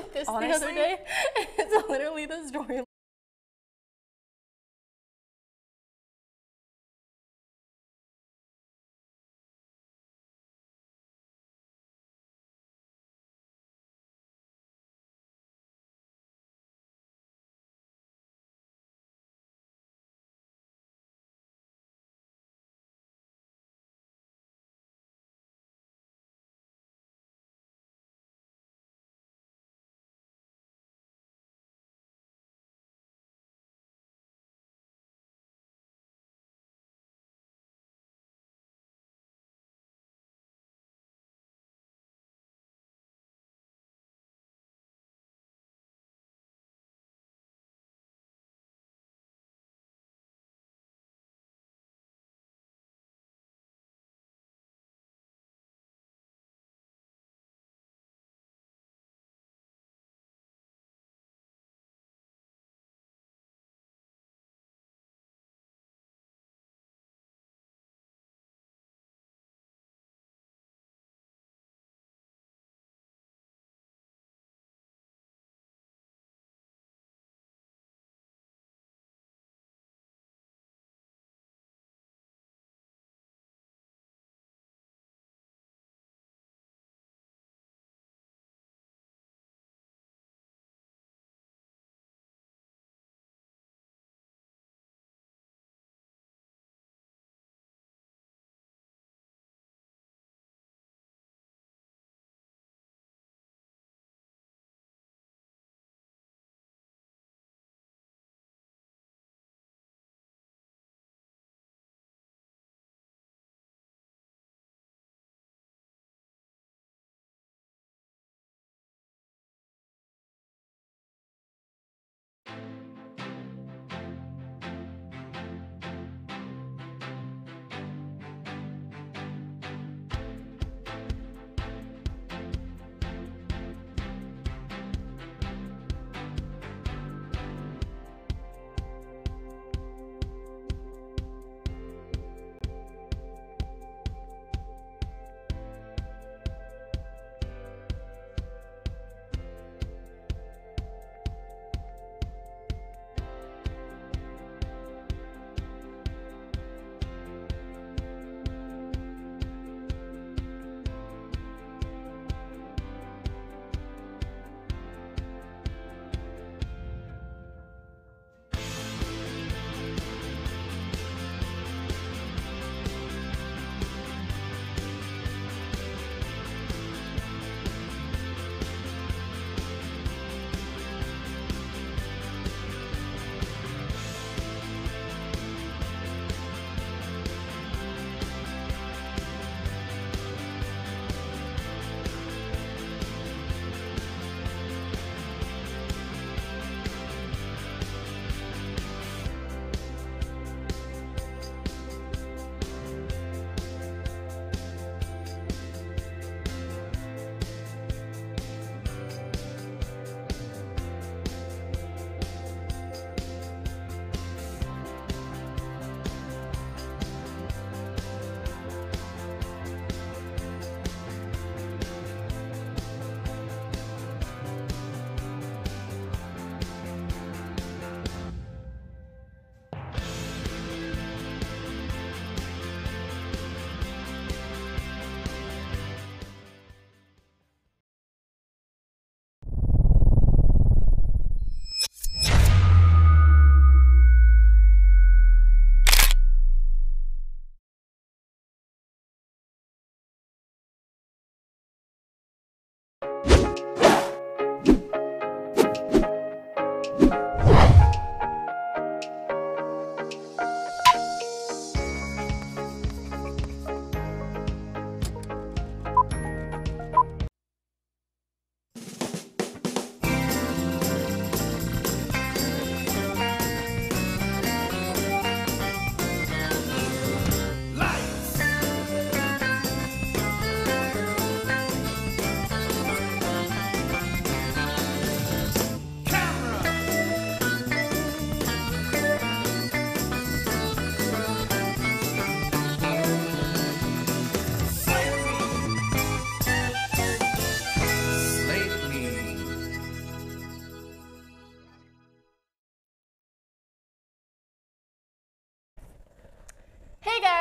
did this the other Honestly? day. It's literally the story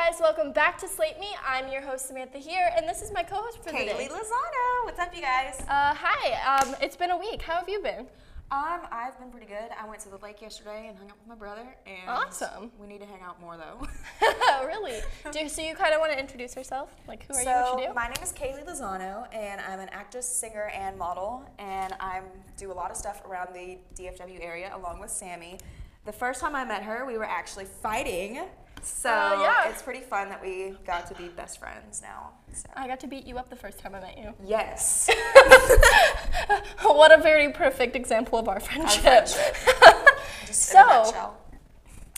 guys, welcome back to Slate Me. I'm your host Samantha here, and this is my co-host for the day. Kaylee Lozano. What's up, you guys? Hi. It's been a week. How have you been? I've been pretty good. I went to the lake yesterday and hung out with my brother. And awesome. We need to hang out more though. Really? So you kind of want to introduce yourself? Like, who are you? What you do? My name is Kaylee Lozano, and I'm an actress, singer, and model. And I do a lot of stuff around the DFW area along with Sammy. The first time I met her, we were actually fighting. So yeah. It's pretty fun that we got to be best friends now. So. I got to beat you up the first time I met you. Yes. What a very perfect example of our friendship. Just in a nutshell.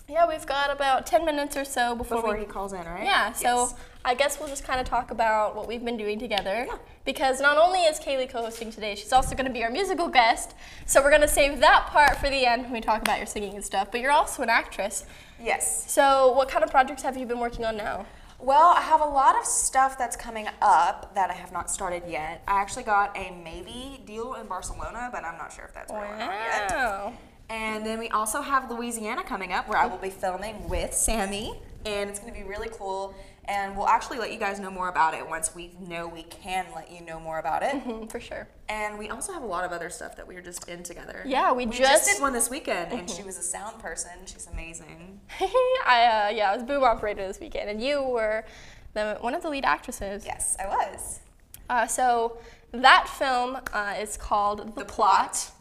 Yeah, we've got about 10 minutes or so before he calls in, right? Yeah, so yes. I guess we'll just kind of talk about what we've been doing together. Yeah. Because not only is Kaylee co-hosting today, she's also going to be our musical guest. So we're going to save that part for the end when we talk about your singing and stuff. But you're also an actress. Yes. So what kind of projects have you been working on now? Well, I have a lot of stuff that's coming up that I have not started yet. I actually got a maybe deal in Barcelona, but I'm not sure if that's real or not yet. Wow. And then we also have Louisiana coming up, where I will be filming with Sammy, and it's going to be really cool. And we'll actually let you guys know more about it once we know we can let you know more about it. For sure. And we also have a lot of other stuff that we are just in together. Yeah, we just did one this weekend, and she was a sound person. She's amazing. I was boom operator this weekend, and you were one of the lead actresses. Yes, I was. So that film is called The Plot.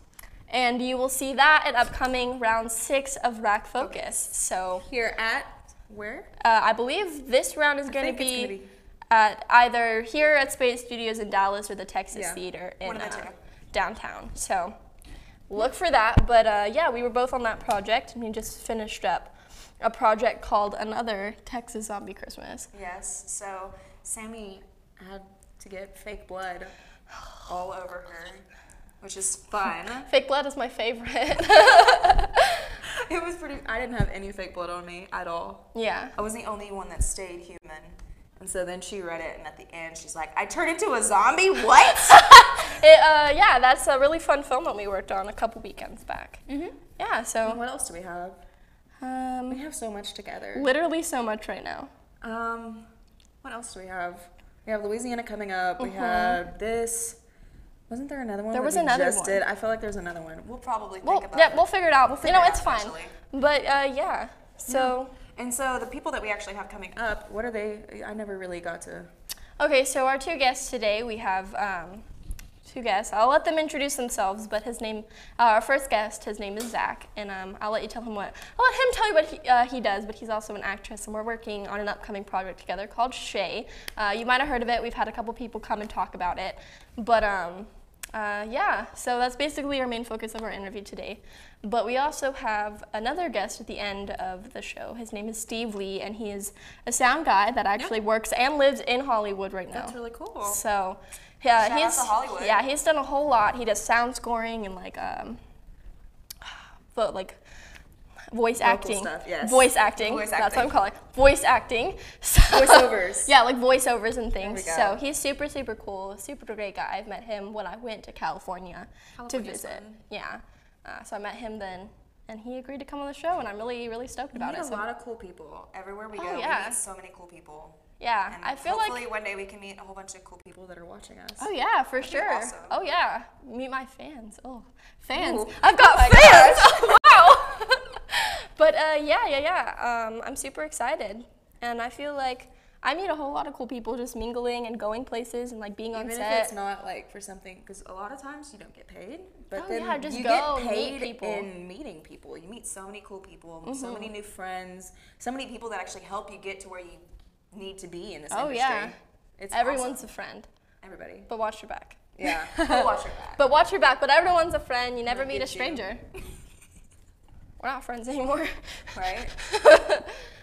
And you will see that at upcoming round 6 of Rack Focus. So here at where? I believe this round is going to be at either here at Space Studios in Dallas or the Texas Theater in downtown. So look for that. But yeah, we were both on that project, and we just finished up a project called Another Texas Zombie Christmas. Yes. So Sammy had to get fake blood all over her, which is fun. Fake blood is my favorite. It was pretty, I didn't have any fake blood on me at all. Yeah. I was the only one that stayed human. And so then she read it, and at the end she's like, I turned into a zombie? What? Yeah, that's a really fun film that we worked on a couple weekends back. Yeah, so. What else do we have? We have so much together. Literally so much right now. What else do we have? We have Louisiana coming up. We have this. Wasn't there another one? There was another one. I feel like there's another one. We'll probably think about it. Yeah, we'll figure it out. We'll figure it out it's fine. eventually. But yeah, so. And so the people that we actually have coming up, what are they? I never really got to. Okay, so our 2 guests today, we have 2 guests. I'll let them introduce themselves, but our first guest, his name is Zach, and I'll let him tell you what he does, but he's also an actress, and we're working on an upcoming project together called Shay. You might have heard of it. We've had a couple people come and talk about it, but yeah, so that's basically our main focus of our interview today. But we also have another guest at the end of the show. His name is Steve Lee, and he is a sound guy that actually works and lives in Hollywood right now. That's really cool. So, yeah, Shout out to Hollywood. Yeah, he's done a whole lot. He does sound scoring and like voice acting. Stuff, yes. Voice acting. Voice That's acting. what I'm calling it. Voice acting. So, Voiceovers. Yeah, like voiceovers and things. There we go. So he's super, super cool, super great guy. I've met him when I went to California to visit. Fun. Yeah. So I met him then, and he agreed to come on the show, and I'm really, really stoked about it. We meet a lot of cool people. Everywhere we go, we yeah. meet so many cool people. Yeah, And I feel like hopefully one day we can meet a whole bunch of cool people that are watching us. oh yeah, for That'd be sure. awesome. Oh yeah, meet my fans. Oh, fans! Ooh. I've got fans. Oh, wow. But yeah. I'm super excited, and I feel like I meet a whole lot of cool people just mingling and going places and like being on set. Even if it's not like for something, because a lot of times you don't get paid, but then yeah, just you go get paid meet people. in meeting people. You meet so many cool people, so many new friends, so many people that actually help you get to where you need to be in this industry. Yeah. It's Everyone's awesome. a friend. Everybody. But watch your back. Yeah, we'll watch your back. But watch your back. But everyone's a friend. You never meet a get you. stranger. We're not friends anymore. Right?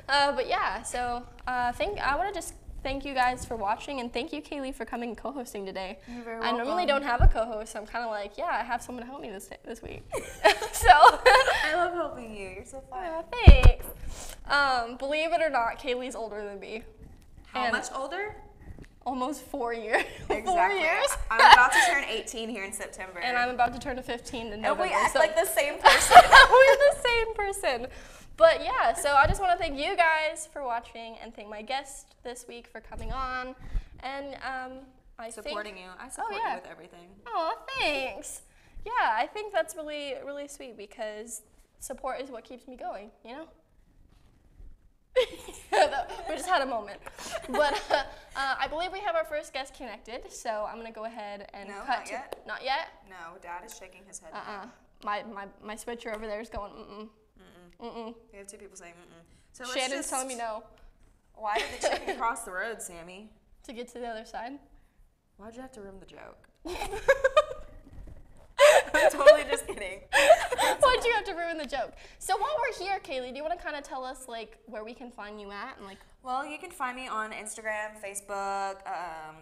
But yeah, so I want to just thank you guys for watching, and thank you, Kaylee, for coming and co-hosting today. You're very I welcome. normally don't have a co-host, so I'm kind of like, yeah, I have someone to help me this week. So I love helping you. You're so fun. thanks. Believe it or not, Kaylee's older than me. How much older? Almost 4 years. Exactly. 4 years. I'm about to turn 18 here in September. And I'm about to turn 15 in November. And we act so like the same person. we're the same person. But yeah, so I just want to thank you guys for watching and thank my guest this week for coming on. And supporting you. I support you with everything. Oh, thanks. Yeah, I think that's really, really sweet because support is what keeps me going, you know? We just had a moment. But I believe we have our first guest connected, so I'm going to go ahead and cut not yet. Not yet? No, Dad is shaking his head. My switcher over there is going, mm-mm. Mm-mm. We have two people saying mm-mm. So Shannon's telling me no. Why did the chicken cross the road, Sammy? To get to the other side. Why'd you have to ruin the joke? I'm totally just kidding. Why'd you have to ruin the joke? So while we're here, Kaylee, do you want to kind of tell us like where we can find you at and like? Well, you can find me on Instagram, Facebook.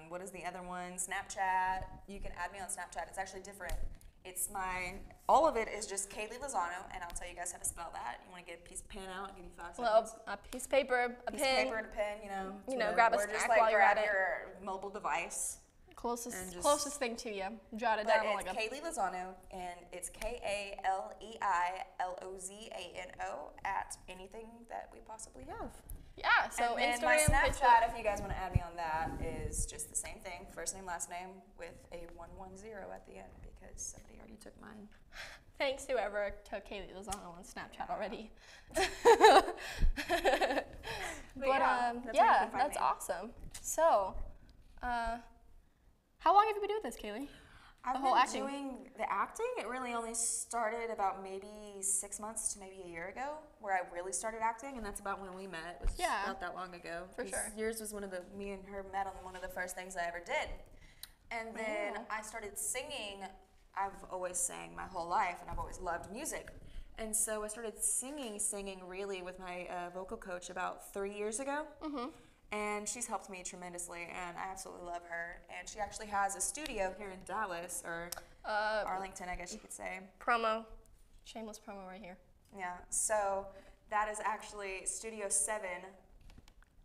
What is the other one? Snapchat. You can add me on Snapchat. It's actually different. It's all of it is just Kaylee Lozano, and I'll tell you guys how to spell that. You want to get a piece of pen out? I'll give you 5 seconds. Well, a piece of paper, a pen. Piece of paper and a pen, you know, grab a snack just while you're at grab it. your mobile device. Closest thing to you. Jot it But down it's like Kaylee Lozano, and it's KALEILOZANO at anything that we possibly have. Yeah, so and then Instagram, my Snapchat, Facebook. if you guys want to add me on that, is just the same thing. First name, last name, with a 110 at the end because somebody already took mine. Thanks whoever took Kaylee Lozano on Snapchat already. That's awesome. So, how long have you been doing this, Kaylee? I've whole been acting. doing the acting. It really only started about maybe 6 months to maybe a year ago, where I really started acting, and that's about when we met. It was not that long ago. For sure. Yours was me and her met on one of the first things I ever did. And then I started singing. I've always sang my whole life, and I've always loved music. And so I started singing really with my vocal coach about 3 years ago. Mm-hmm. And she's helped me tremendously, and I absolutely love her. And she actually has a studio here in Dallas, or Arlington, I guess you could say. Shameless promo right here. Yeah, so that is actually Studio 7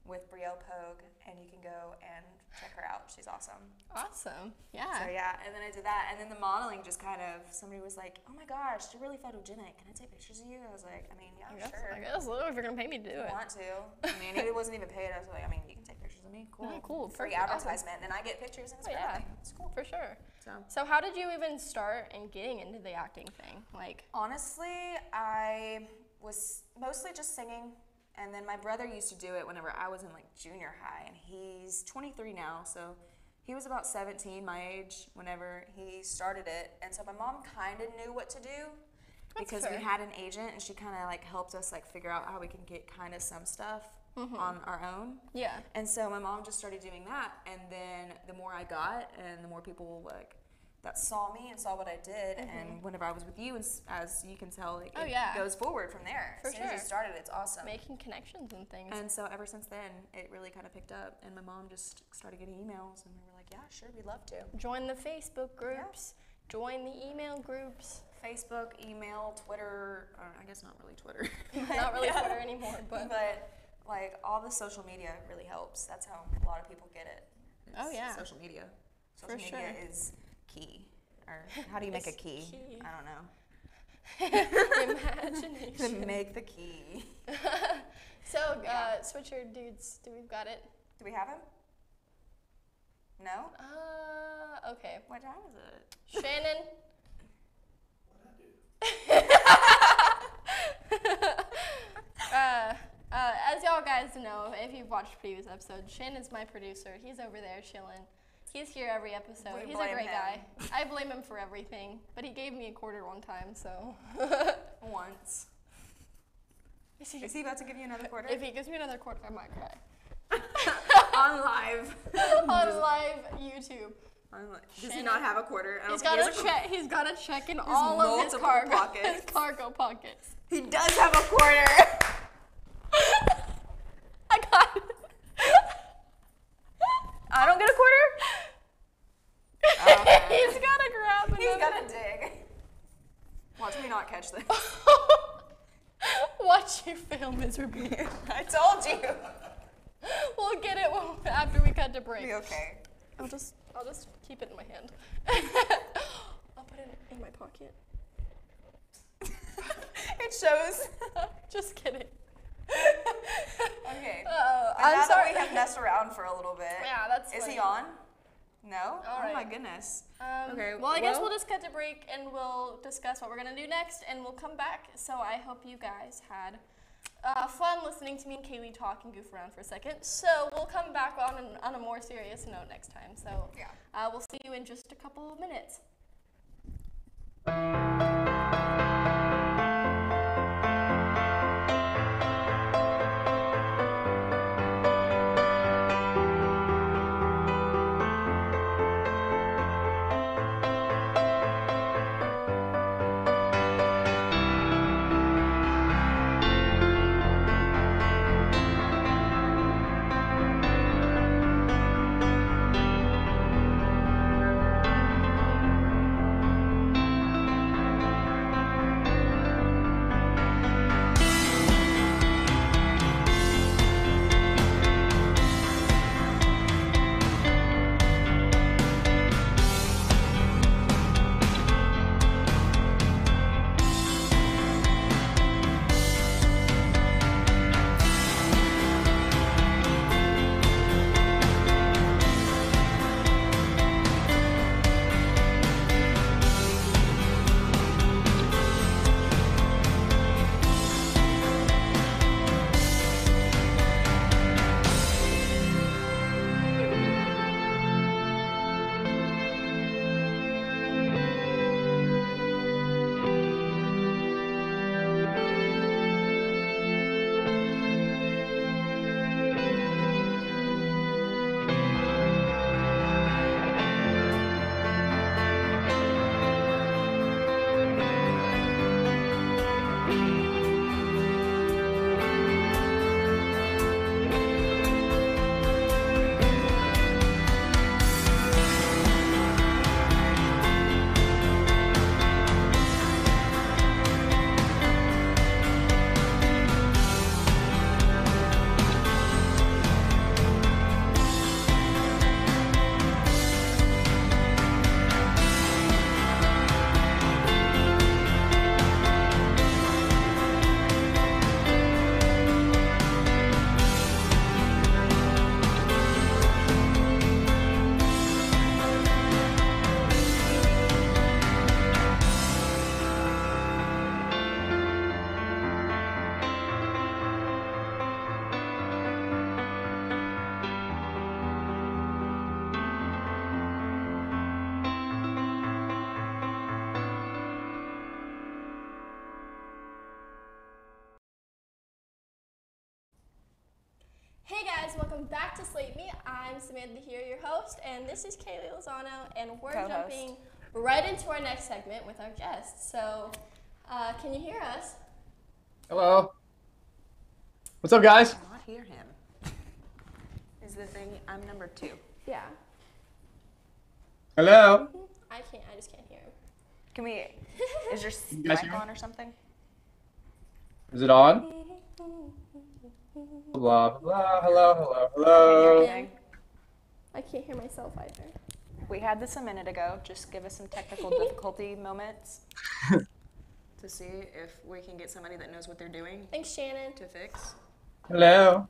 with Brielle Pogue, and you can go and check her out. She's awesome. Awesome, yeah. So yeah, and then I did that, and then the modeling just kind of, somebody was like, oh my gosh, you're really photogenic. Can I take pictures of you? I was like, I mean, yeah, sure. I guess, if you're going to pay me to do it. I want to. I mean, it wasn't even paid. I was like, I mean, you can take pictures of me. Cool. Yeah, cool. Free advertisement, and I get pictures, and it's everything. It's cool. For sure. So how did you even start in getting into the acting thing? Like, honestly, I was mostly just singing. And then my brother used to do it whenever I was in like junior high, and he's 23 now, so he was about 17, my age, whenever he started it. And so my mom kind of knew what to do because we had an agent, and she kind of like helped us like figure out how we can get kind of some stuff on our own. Yeah. And so my mom just started doing that, and then the more I got, and the more people like that saw me and saw what I did, and whenever I was with you, as you can tell, it goes forward from there. As soon as you started, it's awesome. Making connections and things. And so ever since then, it really kind of picked up, and my mom just started getting emails, and we were like, yeah, sure, we'd love to. Join the Facebook groups. Yeah. Join the email groups. Facebook, email, Twitter, I guess not really Twitter. Not really Twitter anymore, but like all the social media really helps. That's how a lot of people get it. It's social media. Social media is key. Or how do you make a key? I don't know. Imagination. Make the key. So, Switcher dudes, do we got it? Do we have him? No? Okay. What time is it? Shannon. As y'all guys know, if you've watched previous episodes, Shannon's my producer. He's over there chilling. He's here every episode. He's a great guy. I blame him for everything, but he gave me a quarter one time, so. Once. Is he about to give you another quarter? If he gives me another quarter, I might cry. On live. On live YouTube. Does he not have a quarter? He's got a check in all of his cargo pockets. He does have a quarter. I got it. I don't get a quarter? He's got to grab it. He's got to dig. Watch me not catch this. Watch you fail miserably. I told you. We'll get it after we cut to break. Be okay. I'll just keep it in my hand. I'll put it in my pocket. It's It shows. Just kidding. Okay. I'm now sorry. that we have messed around for a little bit. Yeah, that's Is funny. he on? No? All right. Oh my goodness. Okay. Well, I guess we'll just cut to break and we'll discuss what we're going to do next and we'll come back. So I hope you guys had fun listening to me and Kaylee talk and goof around for a second. So we'll come back on a more serious note next time. So yeah. We'll see you in just a couple of minutes. Hey guys, welcome back to Slate Me. I'm Samantha here, your host, and this is Kaylee Lozano, and we're jumping right into our next segment with our guest. So, can you hear us? Hello. What's up, guys? I cannot hear him. Is the thing, I'm number 2. Yeah. Hello. I just can't hear him. Can we, is your guys mic hear me? on or something? Is it on? Blah, blah, hello, hello, I can't hear hello. anything. I can't hear myself either. We had this a minute ago. Just give us some technical difficulty moments to see if we can get somebody that knows what they're doing Thanks, Shannon. to fix. Hello.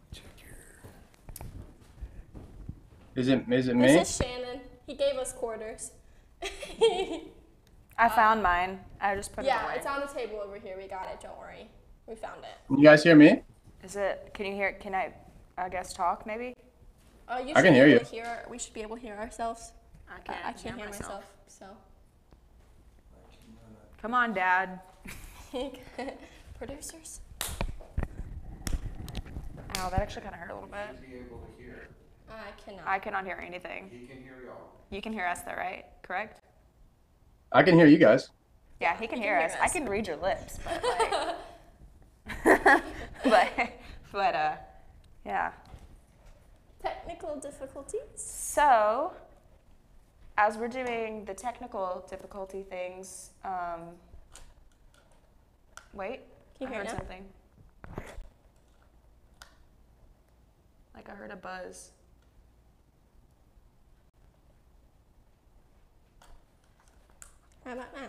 Is it me? This is Shannon. He gave us quarters. I found mine. I just put it away. Yeah, it's on the table over here. We got it. Don't worry. We found it. Can you guys hear me? Is it, can you hear, can I guess talk maybe? You I can hear you. We should be able to hear ourselves. I I can't hear myself, so. Come on, Dad. Producers. Ow, that actually kind of hurt a little bit. Should be able to hear. I cannot. I cannot hear anything. He can hear y'all. You can hear us though, right? Correct? I can hear you guys. Yeah, he can hear us. I can read your lips, but like. Yeah. Technical difficulties. So, as we're doing the technical difficulty things, wait, Can you I hear heard now? something. Like I heard a buzz. How about now?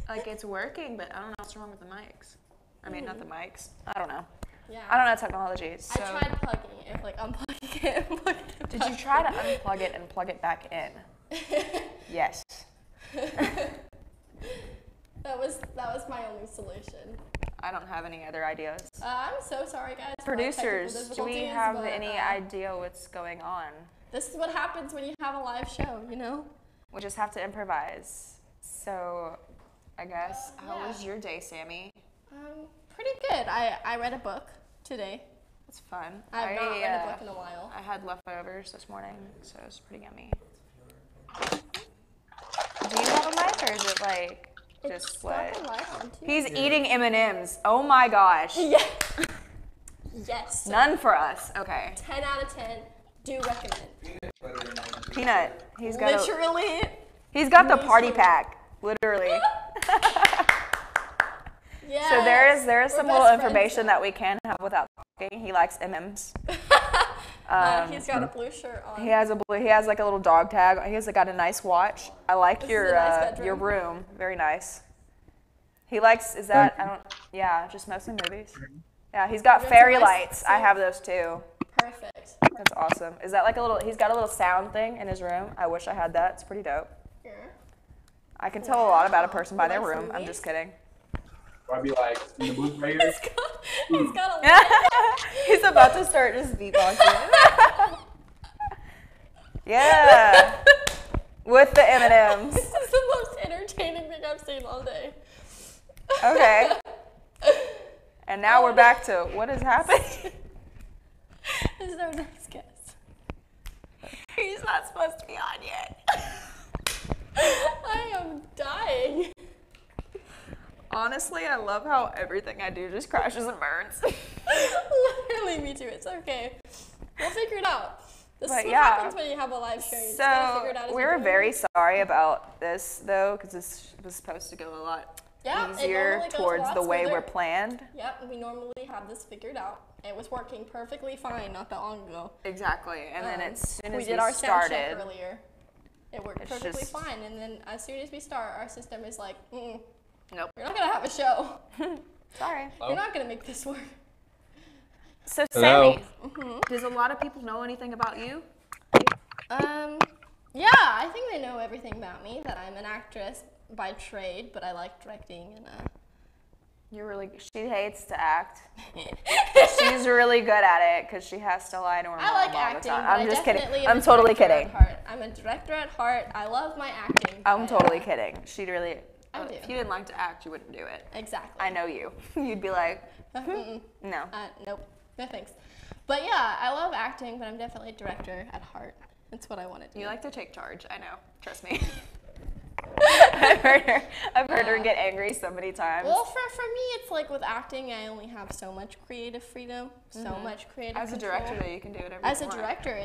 Like it's working, but I don't know what's wrong with the mics. I mean, not the mics. I don't know. Yeah. I don't know technology. So. I tried plugging it, like unplugging it and plugging it Did back you try to in. unplug it and plug it back in? Yes. That was my only solution. I don't have any other ideas. I'm so sorry, guys. for our Producers, technical do we difficulties, have but, any idea what's going on? This is what happens when you have a live show, you know? We just have to improvise. So, I guess, how yeah. was your day, Sammy? Pretty good. I read a book today. It's fun. I have not read a book in a while. I had leftovers this morning, so it was pretty yummy. Do you have a mic, or is it like just what? Got the mic on, too. He's eating M&Ms. Oh my gosh. Yeah. Yes. None for us. Okay. 10 out of 10. Do recommend. Peanut. He's got Literally. He's got the party pack. Literally. Yeah. So there is some We're little best friends information now. that we can have without talking. He likes M&Ms. He's got a blue shirt on. He has like a little dog tag. He has got a nice watch. I like This is your a nice your bedroom. room. Very nice. He likes just mostly movies. Yeah, he's got That's fairy nice. lights. I have those too. Perfect. That's awesome. Is that like he's got a little sound thing in his room. I wish I had that. It's pretty dope. Yeah. I can tell a lot about a person by He their likes room. I'm movies? just kidding. I'd be like in the booth right here. He's got a He's about to start just beatboxing. Yeah. With the M&Ms. This is the most entertaining thing I've seen all day. Okay. And now we're back to what is happening. This is our next guest. He's not supposed to be on yet. I am dying. Honestly, I love how everything I do just crashes and burns. Literally, me too. It's okay. We'll figure it out. This But is what yeah. happens when you have a live show. You just gotta figure it out as you we're go. very sorry about this, though, because this was supposed to go a lot Yeah, it easier normally goes a towards lot the way smoother. we're planned. Yep, we normally have this figured out. It was working perfectly fine not that long ago. Exactly. And then as soon as we did our sound check started, earlier. It worked It's perfectly just- fine, and then as soon as we start, our system is like, nope. you're not gonna have a show. Sorry. Oh. You're not gonna make this work. So, Hello. Sammy, does a lot of people know anything about you? Yeah, I think they know everything about me. That I'm an actress by trade, but I like directing and She hates to act. She's really good at it because she has to lie to her mom I like all acting. the time. But I'm I just kidding. definitely am I'm a totally director kidding. at heart. I'm a director at heart. I love my acting. I'm but, totally kidding. She'd really. I do. If you didn't like to act, you wouldn't do it. Exactly. I know you. You'd be like, Mm-mm. no. Nope. No thanks. But yeah, I love acting, but I'm definitely a director at heart. That's what I want to do. You like to take charge. I know. Trust me. I've heard her get angry so many times. Well, for me, it's like with acting, I only have so much creative freedom, so much creative As a control. director, though, you can do whatever As you a want. director,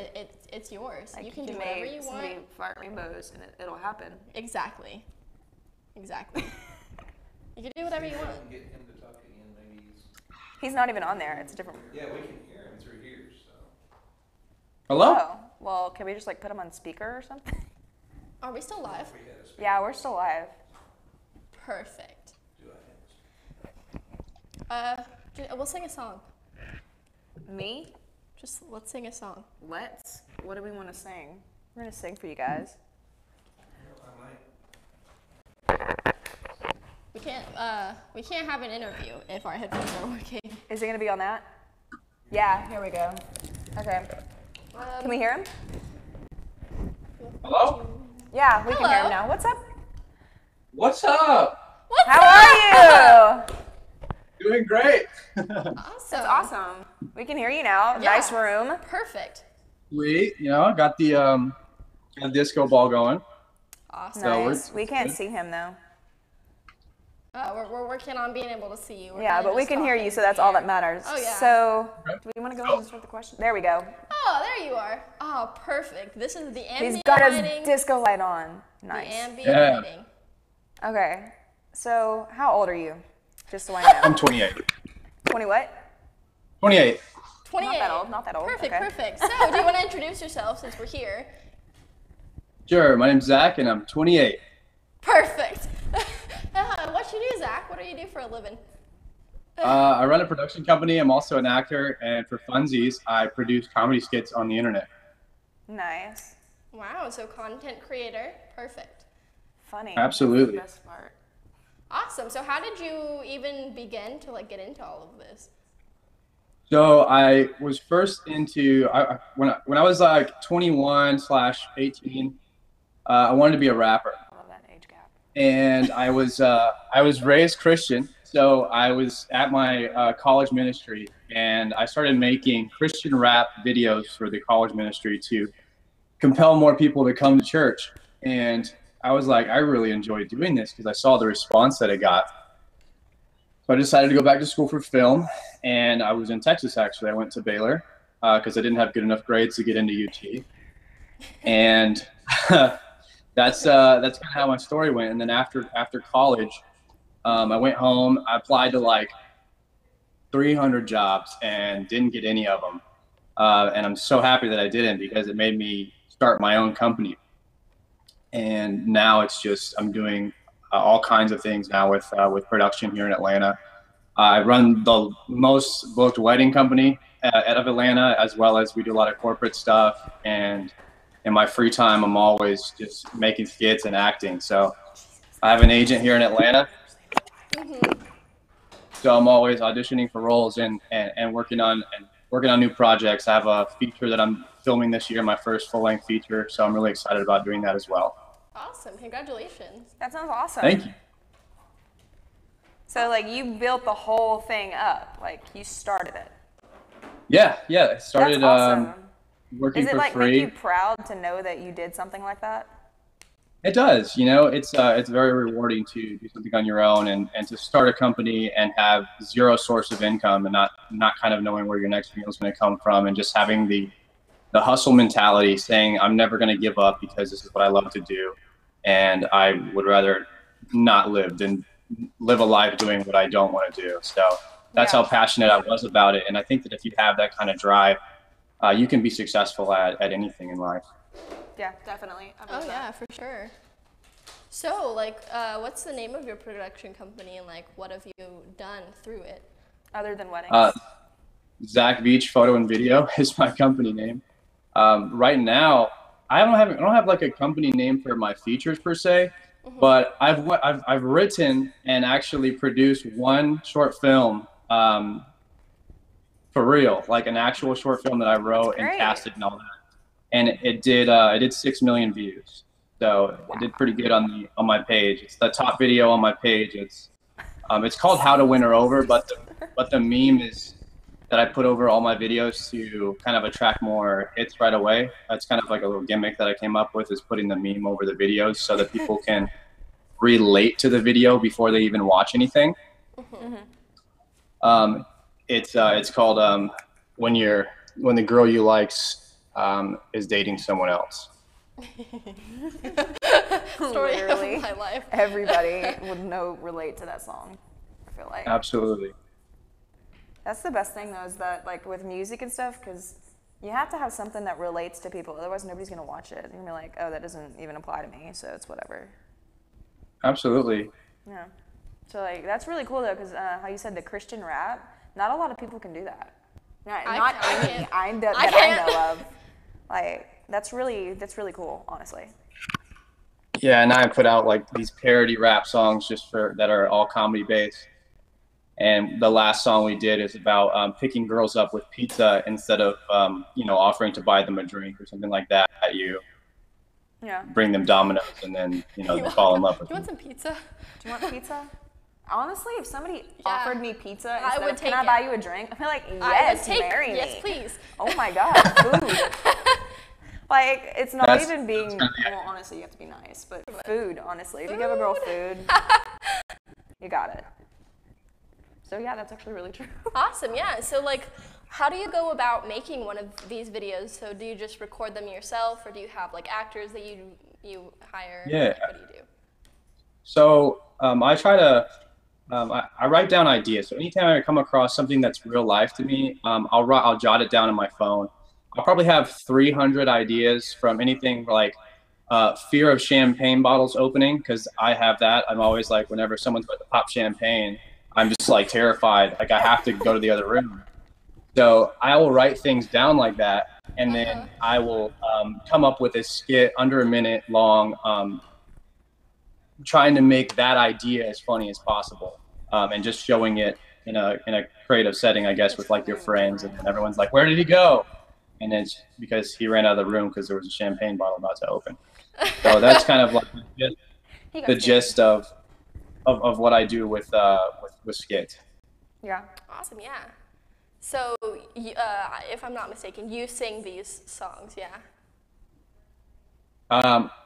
it's yours. Like, you can do whatever you want. Somebody fart rainbows and it'll happen. Exactly. Exactly. You can do whatever you want. Get him to talk again, maybe He's not even on there. It's a different. yeah, we can hear him through here, so. Hello? Oh, well, can we just like put him on speaker or something? Are we still live? If we had a speaker, Yeah, we're still live. Perfect. do I have a speaker? We'll sing a song. Me? Just let's sing a song. Let's. What do we want to sing? We're gonna sing for you guys. I might. We can't have an interview if our headphones are working. Is it gonna be on that? Yeah. Here we go. Okay. Can we hear him? Hello? Yeah, we can hear Hello. him now. What's up? What's up? What's How up? are you? Doing great. Awesome. That's awesome. We can hear you now. Yeah. Nice room. Perfect. Sweet. Got the disco ball going. Awesome. No, we're- Nice. We can't see him though. We're working on being able to see you. We're Yeah, kinda but we just can hear talking you, so that's all that here. matters. Oh, yeah. So, do we want to go ahead and start the question? There we go. Oh, there you are. Oh, perfect. This is the ambient He's got lighting. his disco light on. The Nice. ambient Yeah. lighting. Okay. So, how old are you? Just so I know. I'm 28. 20 what? 28. 28. Not that old. Not that old. Perfect, okay. perfect. So, do you want to introduce yourself since we're here? Sure. My name's Zach, and I'm 28. Perfect. What you do, Zach? What do you do for a living? I run a production company. I'm also an actor, and for funsies, I produce comedy skits on the internet. Nice. Wow, so content creator, perfect. Funny. Absolutely. That's the best part. Awesome. So how did you even begin to like get into all of this? So I was first into when I was like 21/18. I wanted to be a rapper, I love that age gap. and I was raised Christian. So I was at my college ministry, and I started making Christian rap videos for the college ministry to compel more people to come to church. And I was like, I really enjoyed doing this because I saw the response that it got. So I decided to go back to school for film, and I was in Texas actually. I went to Baylor because I didn't have good enough grades to get into UT, and that's kind of how my story went. And then after college, I went home. I applied to like 300 jobs and didn't get any of them. And I'm so happy that I didn't because it made me start my own company. And now it's just I'm doing all kinds of things now with production here in Atlanta. I run the most booked wedding company out of Atlanta, as well as we do a lot of corporate stuff. And in my free time, I'm always just making skits and acting. So I have an agent here in Atlanta. So I'm always auditioning for roles and working on new projects. I have a feature that I'm filming this year, my first full-length feature. So I'm really excited about doing that as well. Awesome. Congratulations. That sounds awesome. Thank you. So like you built the whole thing up, like you started it. Yeah. I started That's awesome. working Does it for like free. make you proud to know that you did something like that? It does. You know, it's very rewarding to do something on your own and to start a company and have zero source of income and not kind of knowing where your next meal is going to come from, and just having the hustle mentality, saying I'm never going to give up because this is what I love to do, and I would rather not live than live a life doing what I don't want to do. So that's how passionate I was about it. And I think that if you have that kind of drive, you can be successful at anything in life. Yeah, definitely. Oh yeah, for sure. So like, what's the name of your production company, and like, what have you done through it? Other than weddings. Zach Beach Photo and Video is my company name. Right now, I don't have like a company name for my features per se, but I've written and actually produced one short film for real, like an actual short film that I wrote and casted and all that, and it did 6 million views. So it did pretty good on my page. It's the top video on my page. It's called How to Win Her Over, but the meme is that I put over all my videos to kind of attract more hits right away. That's kind of like a little gimmick that I came up with, is putting the meme over the videos so that people can relate to the video before they even watch anything. It's called when the girl you likes is dating someone else. Story Literally, of my life. everybody would relate to that song, I feel like. Absolutely. That's the best thing though, is that like with music and stuff, because you have to have something that relates to people, otherwise nobody's gonna watch it. You're gonna be like, oh, that doesn't even apply to me, so it's whatever. Absolutely. Yeah. So like that's really cool though, because how you said the Christian rap, not a lot of people can do that. Not any I know of. Like that's really cool, honestly. Yeah, and I put out like these parody rap songs that are all comedy based. And the last song we did is about picking girls up with pizza instead of offering to buy them a drink or something like that. You bring them Domino's and then they fall in love with You want some pizza? Do you want pizza? Honestly, if somebody offered me pizza I instead would of take can I it. buy you a drink, I'd be like, I would yes, take marry me. Yes, please. Oh my god, food. Like, it's not That's- even being, that's kinda well, honestly, you have to be nice, but food, honestly. If you give a girl food, you got it. So yeah, that's actually really true. Awesome, yeah. So like, how do you go about making one of these videos? So do you just record them yourself, or do you have like actors that you hire? Yeah. What do you do? So I try to I write down ideas. So anytime I come across something that's real life to me, I'll jot it down on my phone. I'll probably have 300 ideas, from anything like fear of champagne bottles opening, because I have that. I'm always like, whenever someone's about to pop champagne, I'm just like terrified. Like I have to go to the other room. So I will write things down like that, and then I will come up with a skit under a minute long, trying to make that idea as funny as possible, and just showing it in a creative setting, I guess, with like your friends, and then everyone's like, "Where did he go?" And it's because he ran out of the room because there was a champagne bottle about to open. So that's kind of like the gist of what I do with skits. Yeah. Awesome, yeah. So, if I'm not mistaken, you sing these songs, yeah?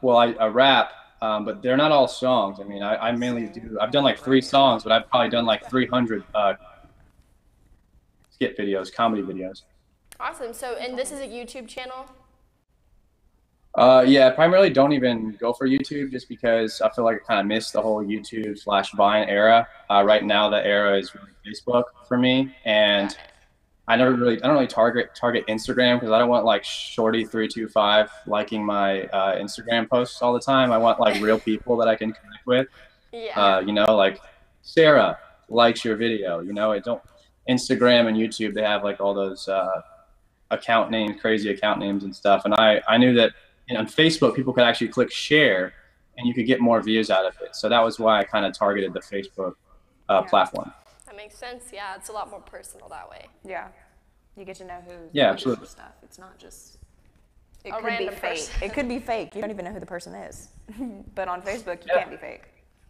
Well, I rap, but they're not all songs. I mean, I mainly do. I've done like 3 songs, but I've probably done like 300 skit videos, comedy videos. Awesome. So, and this is a YouTube channel? Yeah, I primarily don't even go for YouTube just because I feel like I kind of missed the whole YouTube/Vine era. Right now, the era is really Facebook for me, and I don't really target Instagram because I don't want like Shorty325 liking my Instagram posts all the time. I want like real people that I can connect with. Yeah. You know, like Sarah likes your video. You know, it don't Instagram and YouTube, they have like all those account names, crazy account names and stuff. And I knew that on Facebook people could actually click share and you could get more views out of it. So that was why I kind of targeted the Facebook platform. That makes sense. Yeah, it's a lot more personal that way. Yeah. You get to know who absolutely. stuff. It's not just A random fake. person. It could be fake. You don't even know who the person is. But on Facebook you can't be fake.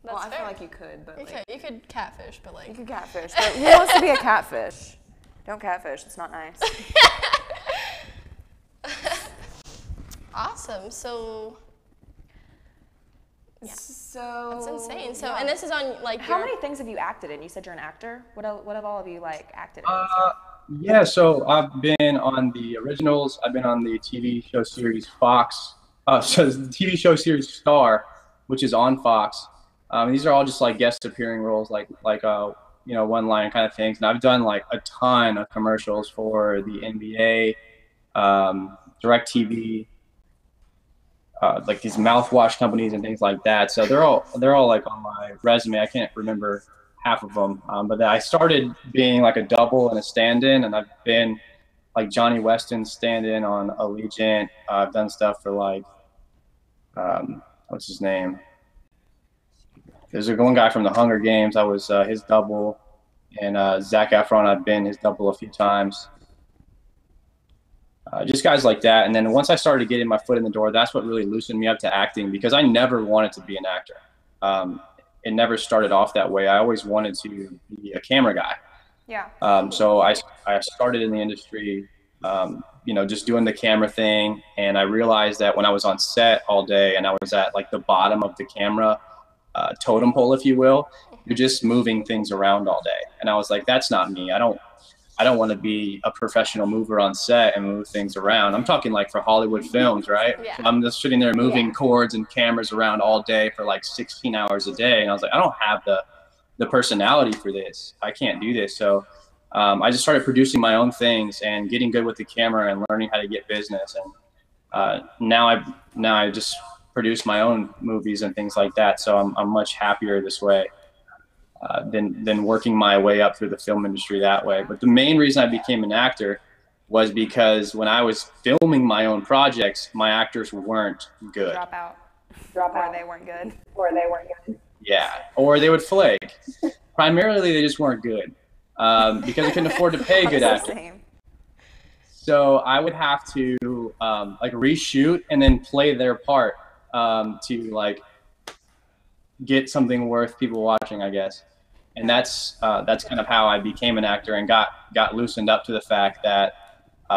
Well, I feel like you could, but You could catfish, but like you could catfish. But who wants to be a catfish? Don't catfish. It's not nice. Awesome. So So that's insane. So yeah. and this is on like How many things have you acted in? You said you're an actor. What have all of you like acted in? Yeah, so I've been on the originals. I've been on the TV show series Fox. So the TV show series Star, which is on Fox. These are all just like guest appearing roles, like one line kind of things. And I've done like a ton of commercials for the NBA, DirecTV, like these mouthwash companies and things like that. So they're all like on my resume. I can't remember half of them, but I started being like a double and a stand-in, and I've been like Johnny Weston's stand-in on Allegiant. I've done stuff for like what's his name? There's one guy from the Hunger Games. I was his double, and Zac Efron. I've been his double a few times. Just guys like that. And then once I started getting my foot in the door, that's what really loosened me up to acting, because I never wanted to be an actor. It never started off that way. I always wanted to be a camera guy. Yeah. So I started in the industry, just doing the camera thing. And I realized that when I was on set all day and I was at like the bottom of the camera totem pole, if you will, you're just moving things around all day. And I was like, that's not me. I don't want to be a professional mover on set and move things around. I'm talking like for Hollywood films, right? Yeah. So I'm just sitting there moving cords and cameras around all day for like 16 hours a day. And I was like, I don't have the personality for this. I can't do this. So I just started producing my own things and getting good with the camera and learning how to get business. And now I just produce my own movies and things like that. So I'm much happier this way. Than working my way up through the film industry that way. But the main reason I became an actor was because when I was filming my own projects, my actors weren't good. Drop out. They weren't good. Yeah, or they would flake. Primarily, they just weren't good because I couldn't afford to pay good actors. So I would have to like reshoot and then play their part to like get something worth people watching, I guess. And that's kind of how I became an actor and got loosened up to the fact that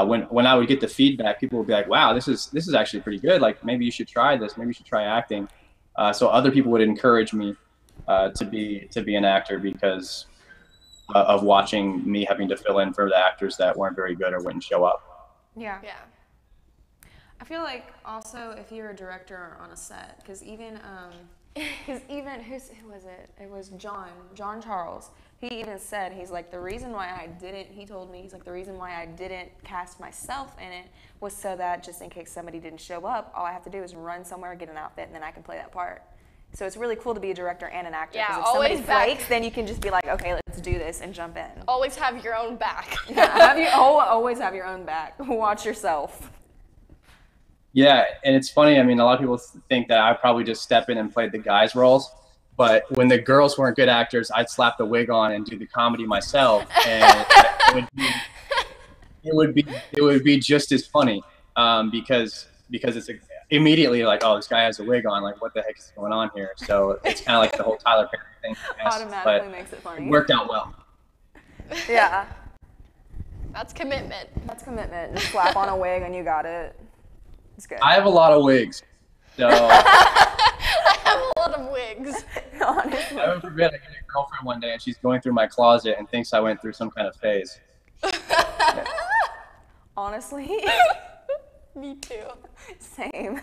when I would get the feedback, people would be like, "Wow, this is actually pretty good. Like maybe you should try this. Maybe you should try acting." So other people would encourage me to be an actor because of watching me having to fill in for the actors that weren't very good or wouldn't show up. Yeah. Yeah. I feel like also if you're a director on a set, because even who was it? It was John Charles. He even said, he's like, the reason why I didn't cast myself in it was so that just in case somebody didn't show up, all I have to do is run somewhere, get an outfit, and then I can play that part. So it's really cool to be a director and an actor. Yeah, 'cause if somebody always back. breaks, then you can just be like, okay, let's do this and jump in. Always have your own back. Always have your own back. Watch yourself. Yeah, and it's funny. I mean, a lot of people think that I probably just step in and played the guys' roles, but when the girls weren't good actors, I'd slap the wig on and do the comedy myself, and it would be just as funny, because it's immediately like, oh, this guy has a wig on, like what the heck is going on here? So it's kind of like the whole Tyler Perry thing, I guess, Automatically but makes it funny. it worked out well. Yeah. That's commitment. That's commitment. Just slap on a wig and you got it. It's good. I have a lot of wigs, so I have a lot of wigs. Honestly. heaven forbid I get a girlfriend one day and she's going through my closet and thinks I went through some kind of phase. Honestly. Me too. Same.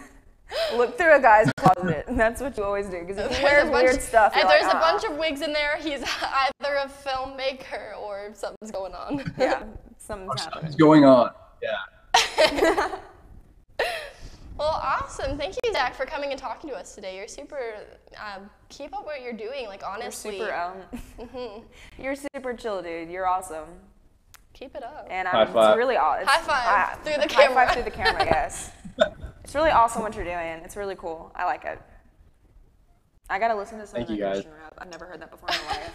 Look through a guy's closet, and that's what you always do, because if he wears weird stuff, If you're there's like, a bunch of wigs in there, he's either a filmmaker or something's going on. yeah, something's happening. What's going on? Yeah. Well, awesome. Thank you, Zach, for coming and talking to us today. You're super, keep up what you're doing, like honestly. You're super chill, dude. You're awesome. Keep it up. And High five. it's really awesome. High five through the High camera. five through the camera, yes. It's really awesome what you're doing. It's really cool. I like it. I gotta listen to some of the Christian rap. I've never heard that before in my life.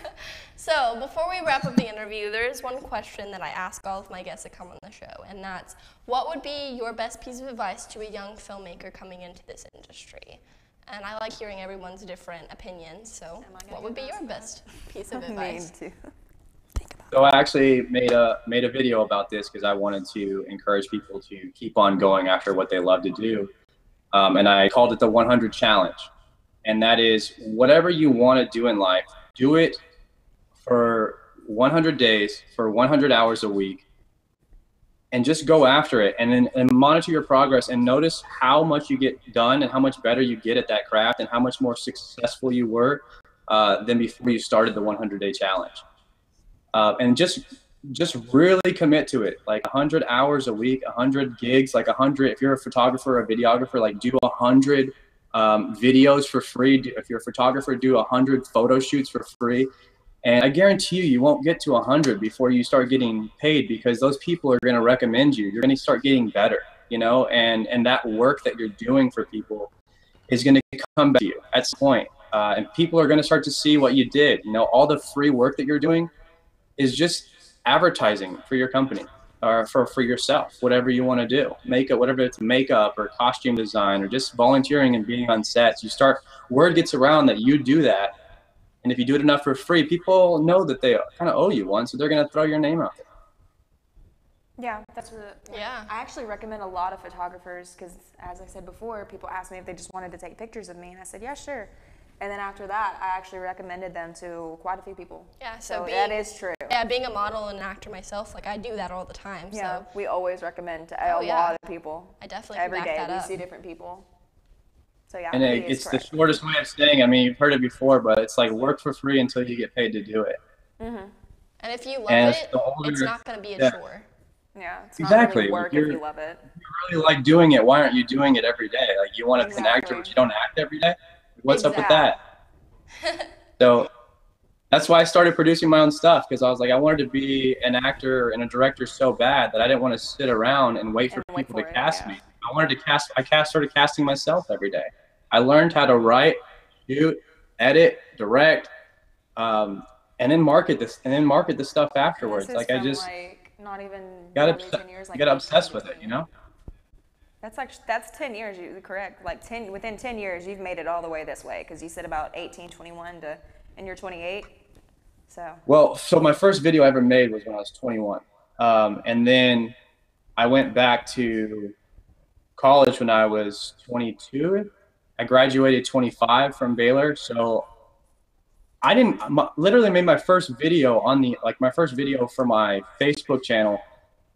So, before we wrap up the interview, there is one question that I ask all of my guests that come on the show, and that's, what would be your best piece of advice to a young filmmaker coming into this industry? And I like hearing everyone's different opinions, so what would be your best piece of advice? Me too. So I actually made a video about this because I wanted to encourage people to keep on going after what they love to do, and I called it the 100 Challenge. And that is, whatever you want to do in life, do it for 100 days, for 100 hours a week, and just go after it, and monitor your progress and notice how much you get done and how much better you get at that craft and how much more successful you were than before you started the 100-day challenge. And just really commit to it, like 100 hours a week, 100 gigs, like 100, if you're a photographer or a videographer, like do 100 videos for free. If you're a photographer, do 100 photo shoots for free. And I guarantee you won't get to 100 before you start getting paid, because those people are going to recommend you. You're going to start getting better, you know, and that work that you're doing for people is going to come back to you at some point. And people are going to start to see what you did. You know, all the free work that you're doing is just advertising for your company or for yourself, whatever you want to do. Makeup, whatever it's makeup or costume design or just volunteering and being on sets. Word gets around that you do that. And if you do it enough for free, people know that they kind of owe you one, so they're going to throw your name out there. Yeah, that's what. Yeah. I actually recommend a lot of photographers because, as I said before, people asked me if they just wanted to take pictures of me, and I said, yeah, sure. And then after that, I actually recommended them to quite a few people. Yeah, so that is true. Yeah, being a model and an actor myself, like I do that all the time. Yeah, So we always recommend to a yeah. lot of people. I definitely Every can back day that we up. see different people. So yeah, And it's the shortest way of saying, I mean, you've heard it before, but it's like work for free until you get paid to do it. And if you love And it, the older- it's not going to be a yeah. chore. Yeah, it's Exactly. not really work if you love it. If you really like doing it, why aren't you doing it every day? Like, you want to be an actor, but you don't act every day? What's up with that? So that's why I started producing my own stuff, because I was like, I wanted to be an actor and a director so bad that I didn't want to sit around and wait for people to cast me. I wanted to cast. Started casting myself every day. I learned how to write, shoot, edit, direct, and then market this, the stuff afterwards. Like, I just not even got 10 years, like obsessed with it, you know. That's 10 years. You're correct. Like within 10 years, you've made it all the way this way, because you said about 18, 21 and you're 28. So my first video I ever made was when I was 21, and then I went back to college when I was 22. I graduated 25 from Baylor, so I literally made my first video my first video for my Facebook channel.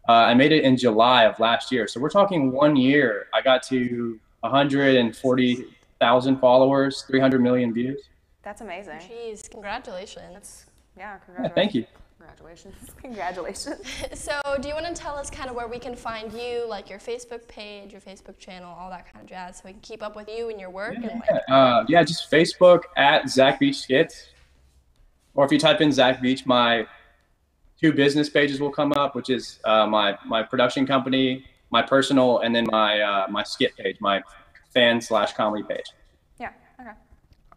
I made it in July of last year. So we're talking 1 year. I got to 140,000 followers, 300 million views. That's amazing. Jeez, congratulations. Yeah, Yeah, thank you. Congratulations. Congratulations. So do you want to tell us kind of where we can find you, like your Facebook page, your Facebook channel, all that kind of jazz, so we can keep up with you and your work? Yeah, And like, yeah, just Facebook at Zach Beach Skits. Or if you type in Zach Beach, my 2 business pages will come up, which is my production company, my personal, and then my skit page, my fan/comedy page. Yeah, okay.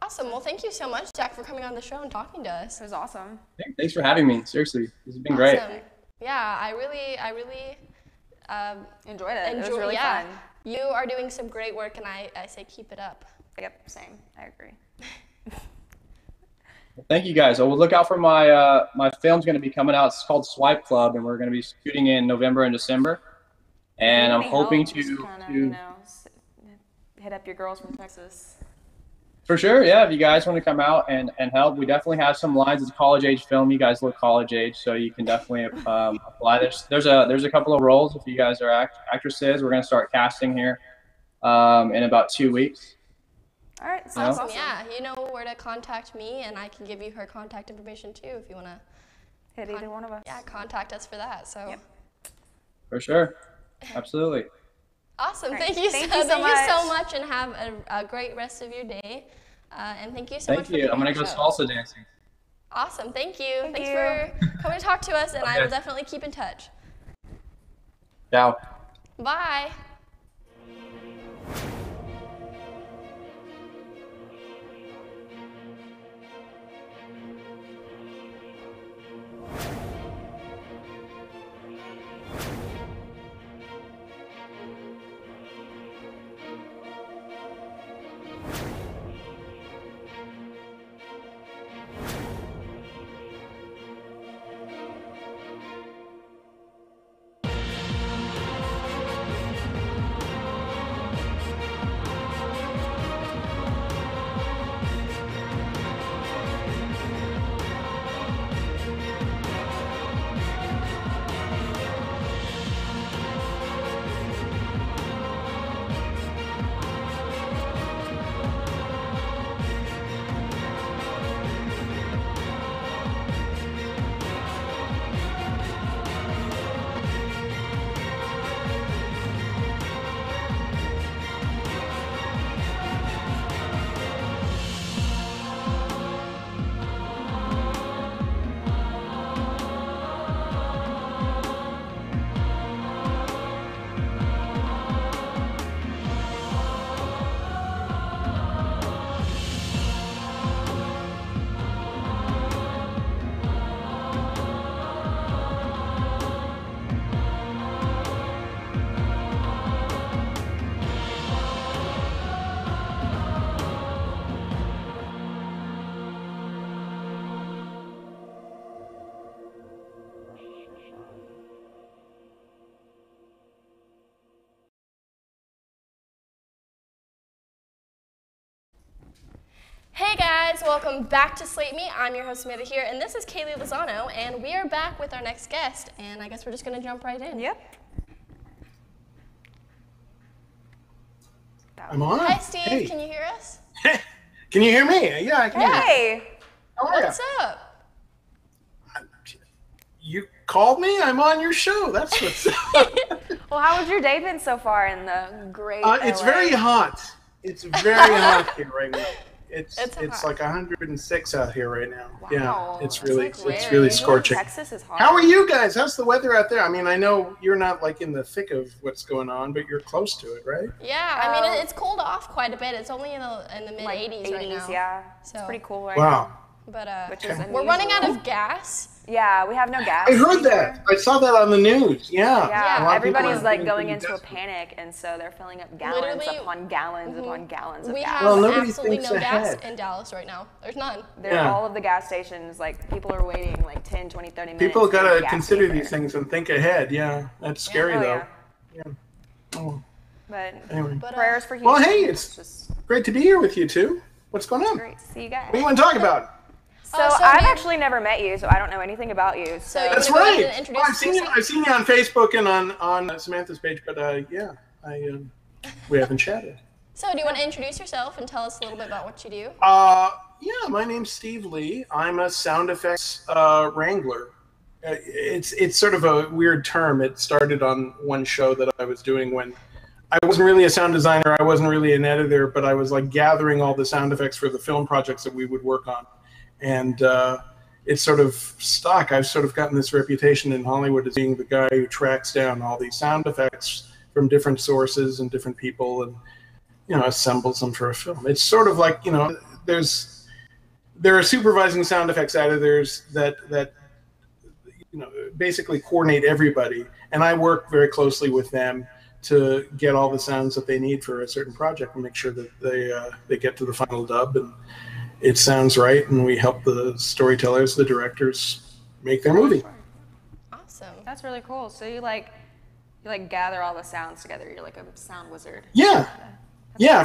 awesome. Well, thank you so much, Zach, for coming on the show and talking to us. It was awesome. Thanks for having me. Seriously, this has been great. Awesome. Yeah, I really Enjoyed it. It was really fun. You are doing some great work, and I say keep it up. Yep, same. I agree. Thank you guys. Well, look out for my film's going to be coming out. It's called Swipe Club, and we're going to be shooting in November and December. And I'm hoping to hit up your girls from Texas. For sure, yeah. If you guys want to come out and help, we definitely have some lines. It's a college age film. You guys look college age, so you can definitely apply. There's a couple of roles if you guys are actresses. We're going to start casting here in about 2 weeks. All right, sounds Awesome. awesome. Yeah, you know where to contact me, and I can give you her contact information too if you want to. Hit either one of us. Yeah, contact us for that. So. Yep. For sure, absolutely. Awesome. Right. Thank you Thank so, you so thank you so much. much, and have a great rest of your day. And thank you so much. Thank you. I'm gonna go salsa dancing. Awesome. Thank you. Thank Thanks you. for coming to talk to us, and I Okay. will definitely keep in touch. Ciao. Bye. Hey guys, welcome back to Slate Me. I'm your host Samantha here, and this is Kaylee Lozano, and we are back with our next guest, and I guess we're just gonna jump right in. Yep. I'm on. Hi Steve, Hey. can you hear us? Can you hear me? Yeah, I can hear you. Hey. How are What's you? up? You called me? I'm on your show. That's what's up. Well, how has your day been so far in the great It's LA? very hot. It's very hot here right now. It's hot. like 106 out here right now. Wow, Yeah, it's that's really like rare. it's really Usually scorching. Texas is hot. How are you guys? How's the weather out there? I mean, I know you're not like in the thick of what's going on, but you're close to it, right? Yeah, I mean it's cooled off quite a bit. It's only in the mid Like 80s right now. Yeah. So- It's pretty cool right Wow. now. But Which is we're running out unusual. of gas. Yeah, we have no gas. I heard anymore. that. I saw that on the news. Yeah. Yeah, A lot of people everybody's are like getting going pretty into a desperate. panic, and so they're filling up gallons Literally, upon gallons upon gallons of We gas. have Well, nobody absolutely thinks no gas ahead. in Dallas right now. There's none. They're Yeah. all of the gas stations, like people are waiting like 10, 20, 30 minutes. People for the gotta gas consider to get these there. things and think ahead. Yeah, that's scary Oh, though. yeah. Oh, But anyway, But prayers for Houston. Well, hey, it's- just great to be here with you two. What's going on? great to see you guys. What do you want to talk about? So, so I've you- actually never met you, so I don't know anything about you. So, you That's wanna go ahead right. and introduce Well, yourself? I've seen you on Facebook and on Samantha's page, but yeah, we haven't chatted. So do you want to introduce yourself and tell us a little bit about what you do? Yeah, my name's Steve Lee. I'm a sound effects wrangler. it's sort of a weird term. It started on one show that I was doing when I wasn't really a sound designer. I wasn't really an editor, but I was like gathering all the sound effects for the film projects that we would work on. And it's sort of stuck. I've sort of gotten this reputation in Hollywood as being the guy who tracks down all these sound effects from different sources and different people and, assembles them for a film. It's sort of like, there are supervising sound effects editors that basically coordinate everybody, and I work very closely with them to get all the sounds that they need for a certain project and make sure that they get to the final dub and it sounds right, and we help the storytellers, the directors, make their movie. Awesome. That's really cool. So you gather all the sounds together. You're like a sound wizard. Yeah,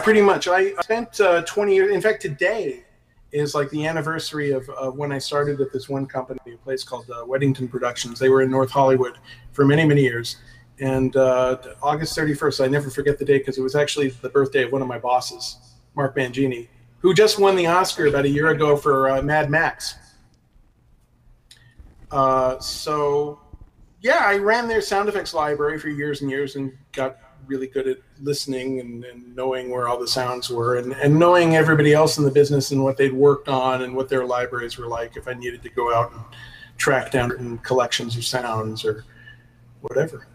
pretty much. I spent 20 years. In fact, today is like the anniversary of when I started at this one company, a place called Weddington Productions. They were in North Hollywood for many, many years. And August 31st, I never forget the day because it was actually the birthday of one of my bosses, Mark Mangini, who just won the Oscar about a year ago for Mad Max. I ran their sound effects library for years and years and got really good at listening and knowing where all the sounds were and knowing everybody else in the business and what they'd worked on and what their libraries were like if I needed to go out and track down certain collections of sounds or whatever.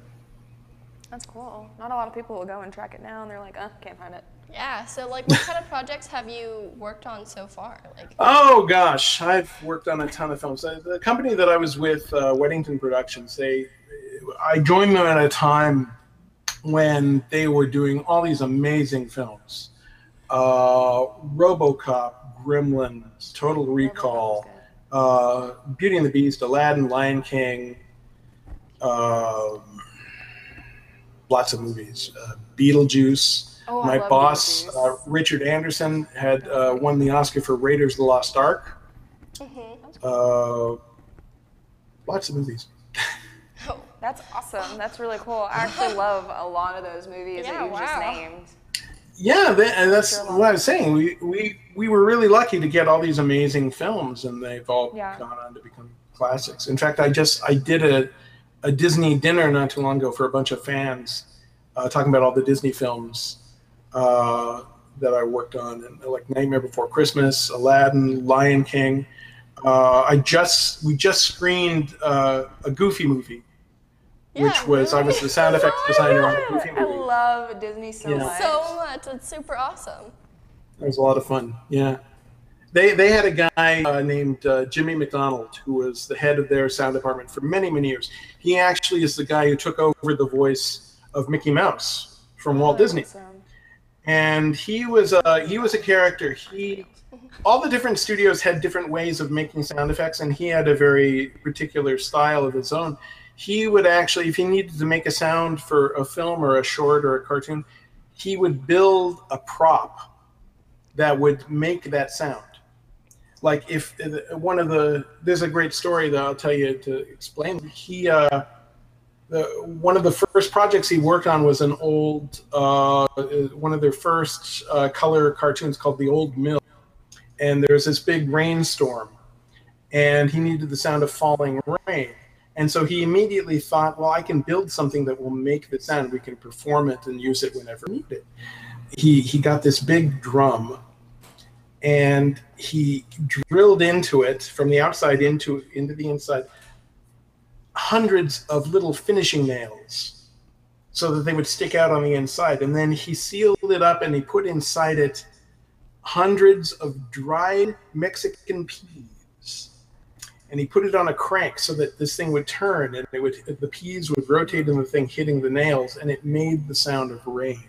That's cool. Not a lot of people will go and track it down. They're like, can't find it. Yeah, so what kind of projects have you worked on so far? Oh gosh, I've worked on a ton of films. The company that I was with, Weddington Productions, I joined them at a time when they were doing all these amazing films. RoboCop, Gremlins, Total Recall, Beauty and the Beast, Aladdin, Lion King, lots of movies. Beetlejuice. Oh, My boss, Richard Anderson, had won the Oscar for Raiders of the Lost Ark. Lots of movies. Oh, that's awesome. That's really cool. I actually love a lot of those movies that you just named. Yeah, and that's what I was saying. We were really lucky to get all these amazing films, and they've all gone on to become classics. In fact, I did a Disney dinner not too long ago for a bunch of fans, talking about all the Disney films that I worked on, and like Nightmare Before Christmas, Aladdin, Lion King. We just screened a Goofy movie, which was I was the sound effects designer on a Goofy movie. I love Disney so much. So much. It's super awesome. It was a lot of fun. Yeah, they had a guy named Jimmy McDonald who was the head of their sound department for many, many years. He actually is the guy who took over the voice of Mickey Mouse from Walt Disney. Awesome. And he was a character. All the different studios had different ways of making sound effects, and he had a very particular style of his own. He would actually, if he needed to make a sound for a film or a short or a cartoon, he would build a prop that would make that sound. Like if there's a great story that I'll tell you to explain. One of the first projects he worked on was an old, one of their first color cartoons called The Old Mill. And there's this big rainstorm, and he needed the sound of falling rain. And so he immediately thought, well, I can build something that will make the sound. We can perform it and use it whenever needed. He got this big drum, and he drilled into it from the outside into the inside hundreds of little finishing nails so that they would stick out on the inside. And then he sealed it up, and he put inside it hundreds of dried Mexican peas. And he put it on a crank so that this thing would turn, and the peas would rotate in the thing, hitting the nails, and it made the sound of rain.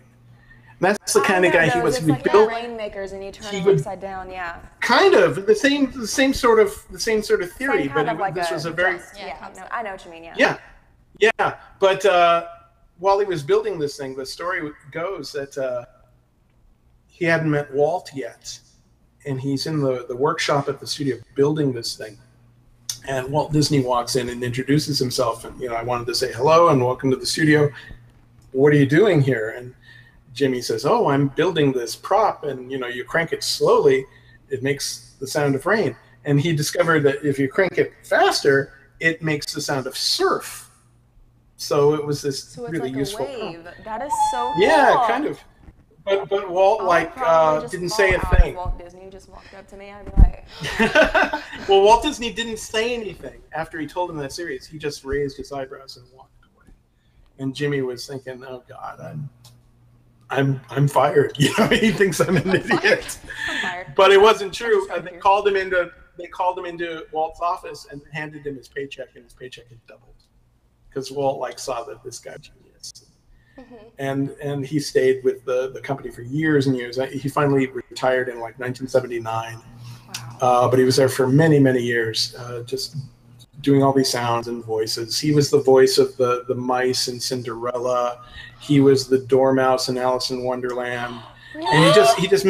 And that's the kind of guy he was. It's like built rainmakers, and you turn them upside down. Yeah. Kind of the same sort of theory, but this was a very I know what you mean. Yeah. But while he was building this thing, the story goes that he hadn't met Walt yet, and he's in the workshop at the studio building this thing. And Walt Disney walks in and introduces himself, and I wanted to say hello and welcome to the studio. What are you doing here? And Jimmy says, oh, I'm building this prop, and you crank it slowly, it makes the sound of rain. And he discovered that if you crank it faster, it makes the sound of surf. So it was this So it's really like useful a wave. prompt. That is so cool. Yeah, kind of. But Walt I would probably just didn't fall say a out if thing. Walt Disney just walked up to me. I'd be like, Well, Walt Disney didn't say anything after he told him that series. He just raised his eyebrows and walked away. And Jimmy was thinking, "Oh God, I'm fired." You know, he thinks I'm an idiot. I'm fired. But it wasn't true. I'm They here. called him into Walt's office and handed him his paycheck, and his paycheck had doubled because Walt saw that this guy was genius. And he stayed with the company for years and years. He finally retired in 1979. Wow. But he was there for many, many years, just doing all these sounds and voices. He was the voice of the mice in Cinderella. He was the Dormouse in Alice in Wonderland. And he just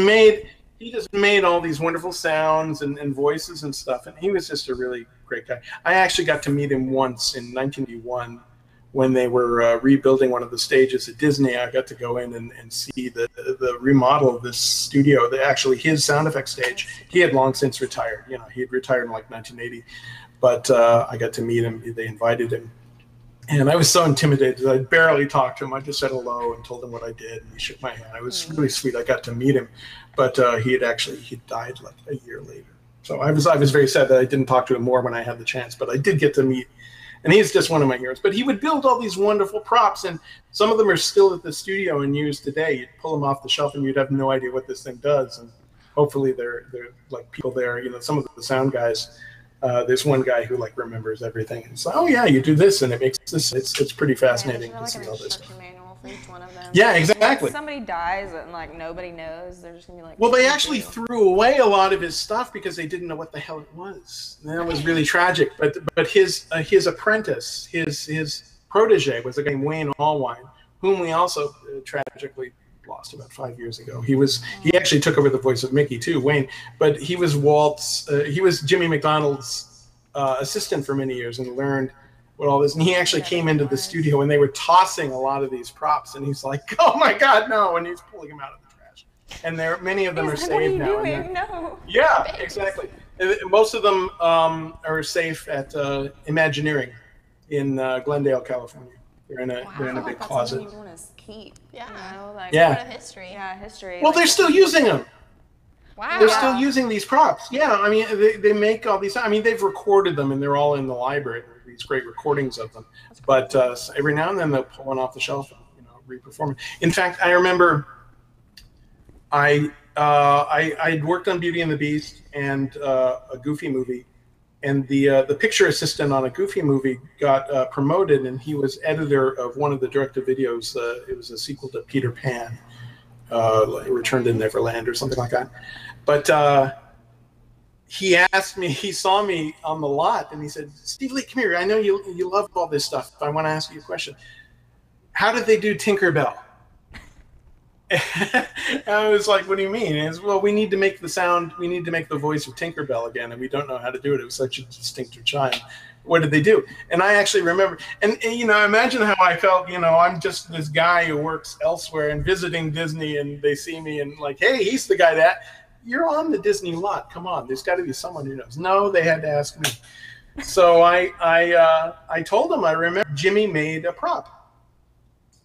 made all these wonderful sounds and voices and stuff. And he was just a really great guy. I actually got to meet him once in 1981 when they were rebuilding one of the stages at Disney. I got to go in and see the remodel of this studio. Actually, his sound effects stage. He had long since retired. You know, he had retired in 1980. But I got to meet him. They invited him. And I was so intimidated. I barely talked to him. I just said hello and told him what I did. And he shook my hand. It was really sweet. I got to meet him. But he died a year later. So I was very sad that I didn't talk to him more when I had the chance. But I did get to meet. And he's just one of my heroes. But he would build all these wonderful props. And some of them are still at the studio and used today. You'd pull them off the shelf and you'd have no idea what this thing does. And hopefully they're people there. You know, some of the sound guys. There's one guy who remembers everything. And so, oh yeah, you do this and it makes this. It's pretty fascinating to see all this stuff. Manual for each one of them. Yeah, exactly. If somebody dies and nobody knows, they're just gonna be like. Well, they actually threw away a lot of his stuff because they didn't know what the hell it was. And that was really tragic. But his apprentice, his protege, was a guy named Wayne Allwine, whom we also tragically lost about 5 years ago. He actually took over the voice of Mickey too, Wayne. But he was he was Jimmy McDonald's assistant for many years and learned what all this. And he actually came into the studio when they were tossing a lot of these props, and he's like, "Oh my God, no!" And he's pulling them out of the trash. And many of them are saved now. What are you doing? No. Yeah, exactly. Most of them are safe at Imagineering in Glendale, California. They're in a big closet. You want to keep. Yeah. You know, Yeah. Part of history. Yeah, history. Well, they're still using them. Wow. They're still using these props. Yeah, I mean, they make all these. I mean, they've recorded them, and they're all in the library. These great recordings of them. But every now and then they'll pull one off the shelf and re-perform it. In fact, I remember I'd worked on Beauty and the Beast and a Goofy movie, and the picture assistant on a Goofy movie got promoted, and he was editor of one of the direct-to-videos. It was a sequel to Peter Pan, Return to Neverland or something like that. But he asked me, he saw me on the lot, and he said, "Steve Lee, come here. I know you love all this stuff. I want to ask you a question. How did they do Tinkerbell?" And I was like, "What do you mean?" And well, we need to make the sound, we need to make the voice of Tinkerbell again, and we don't know how to do it. It was such a distinctive chime. What did they do? And I actually remember, and imagine how I felt. I'm just this guy who works elsewhere and visiting Disney, and they see me and "Hey, he's the guy that." You're on the Disney lot. Come on, there's got to be someone who knows. No, they had to ask me. So I told them. I remember Jimmy made a prop,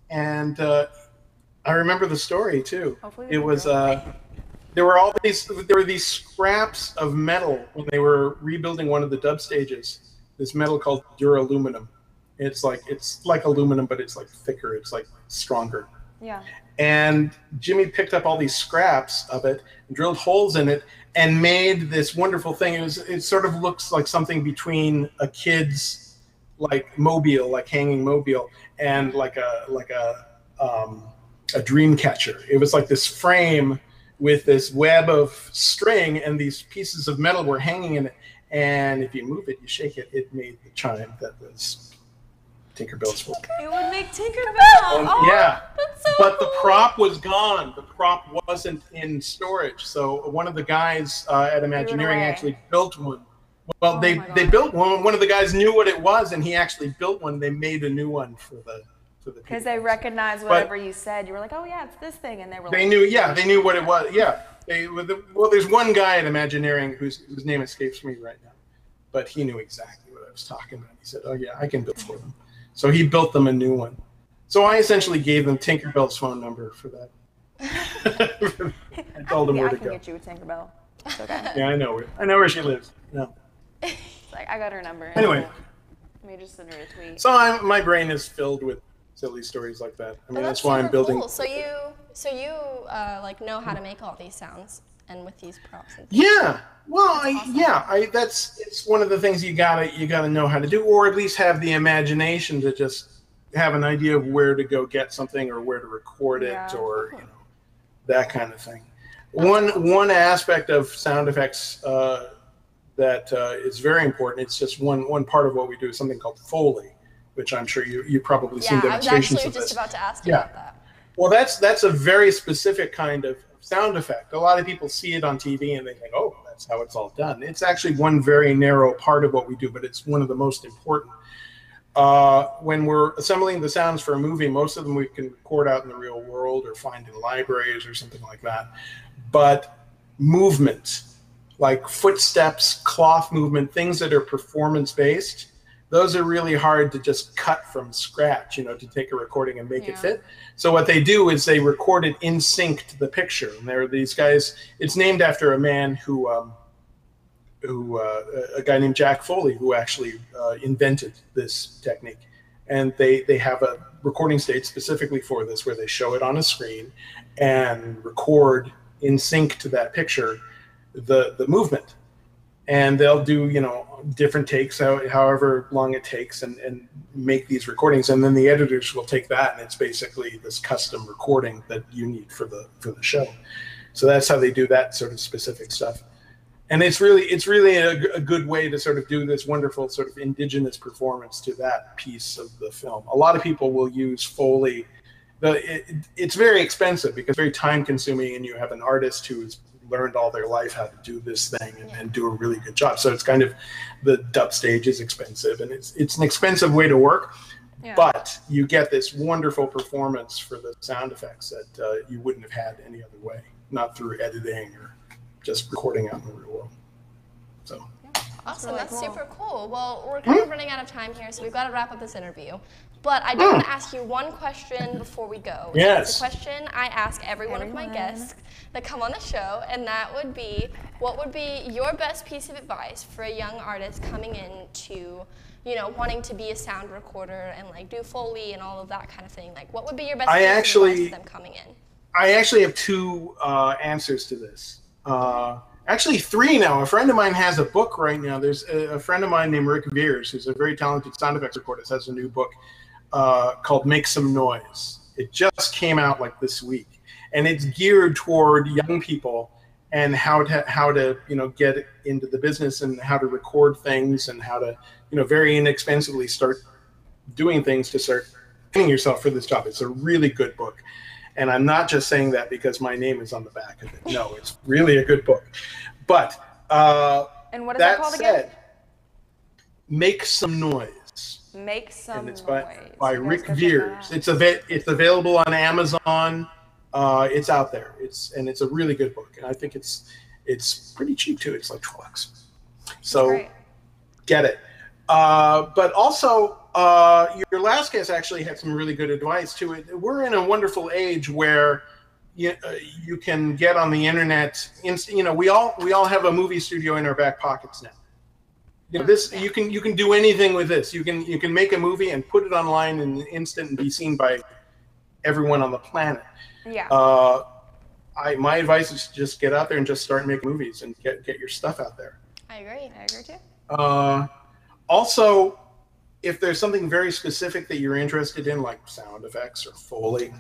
and I remember the story too. Hopefully it was there were these scraps of metal when they were rebuilding one of the dub stages. This metal called duraluminum. It's like aluminum, but it's thicker. It's stronger. Yeah. And Jimmy picked up all these scraps of it, drilled holes in it, and made this wonderful thing. It sort of looks like something between a kid's mobile, hanging mobile, and a dream catcher. It was like this frame with this web of string, and these pieces of metal were hanging in it. And if you move it, you shake it, it made the chime that was Tinkerbell's voice. It would make Tinkerbell. Yeah. That's so But the cool. prop was gone. The prop wasn't in storage. So one of the guys at Imagineering away. actually built one. Well, Oh they my God. they built one. One of the guys knew what it was, and he actually built one. They made a new one for the Because they recognized whatever you said. You were like, "Oh yeah, it's this thing," and they were They like, knew. Yeah, they knew what it was. Yeah. Well, there's one guy at Imagineering whose name escapes me right now, but he knew exactly what it was talking about. He said, "Oh yeah, I can build for them." So he built them a new one. So I essentially gave them Tinkerbell's phone number for that. I told him where to I can go. get you a Tinkerbell. It's okay. Yeah, I know where she lives. Yeah. It's like, I got her number. Anyway. Let me just send her a tweet. So my brain is filled with silly stories like that. I mean, that's why I'm super building. Cool. So you like know how to make all these sounds and with these props. And Yeah. Well, it's one of the things you gotta know how to do, or at least have the imagination to just have an idea of where to go get something or where to record it, or that kind of thing. One aspect of sound effects that is very important. It's just one part of what we do is something called Foley, which I'm sure you probably seen demonstrations of this. I was actually just about to ask you about that. Well, that's a very specific kind of sound effect. A lot of people see it on TV and they think, oh, that's how it's all done. It's actually one very narrow part of what we do, but it's one of the most important. When we're assembling the sounds for a movie, most of them we can record out in the real world or find in libraries or something like that. But movement, like footsteps, cloth movement, things that are performance-based, those are really hard to just cut from scratch, to take a recording and make it fit. So what they do is they record it in sync to the picture. And there are these guys, it's named after a man who a guy named Jack Foley, who actually invented this technique. And they have a recording stage specifically for this, where they show it on a screen and record in sync to that picture the movement. And they'll do, different takes, however long it takes, and make these recordings. And then the editors will take that, and it's basically this custom recording that you need for the show. So that's how they do that sort of specific stuff. And it's really a good way to sort of do this wonderful sort of indigenous performance to that piece of the film. A lot of people will use Foley. It's very expensive because it's very time consuming, and you have an artist who's learned all their life how to do this thing and do a really good job. So it's kind of, the dub stage is expensive, and it's an expensive way to work, but you get this wonderful performance for the sound effects that you wouldn't have had any other way, not through editing or just recording out in the real world. So. Awesome, really that's cool. super cool. Well, we're kind of running out of time here, so we've got to wrap up this interview. But I do want to ask you one question before we go. Yes. It's a question I ask every one of my guests that come on the show, and that would be, what would be your best piece of advice for a young artist coming into, wanting to be a sound recorder and like do Foley and all of that kind of thing? Like, what would be your best piece of advice to them coming in? I actually have two answers to this. Actually, three now. A friend of mine has a book right now. There's a friend of mine named Rick Veers, who's a very talented sound effects recordist, has a new book called Make Some Noise. It just came out like this week, and it's geared toward young people and how to get into the business and how to record things and how to very inexpensively start doing things to start training yourself for this job. It's a really good book. And I'm not just saying that because my name is on the back of it. No, it's really a good book. But and what is that called again? Make Some Noise. Make Some And it's Noise. by Rick Veers. It's available on Amazon. It's out there. It's a really good book, and I think it's pretty cheap too. It's like $12. So get it. But also, your last guest actually had some really good advice too. We're in a wonderful age where you can get on the internet. We all have a movie studio in our back pockets now. You can do anything with this. You can make a movie and put it online in an instant and be seen by everyone on the planet. Yeah. My advice is to just get out there and just start making movies and get your stuff out there. I agree too. Also, if there's something very specific that you're interested in, like sound effects or Foley,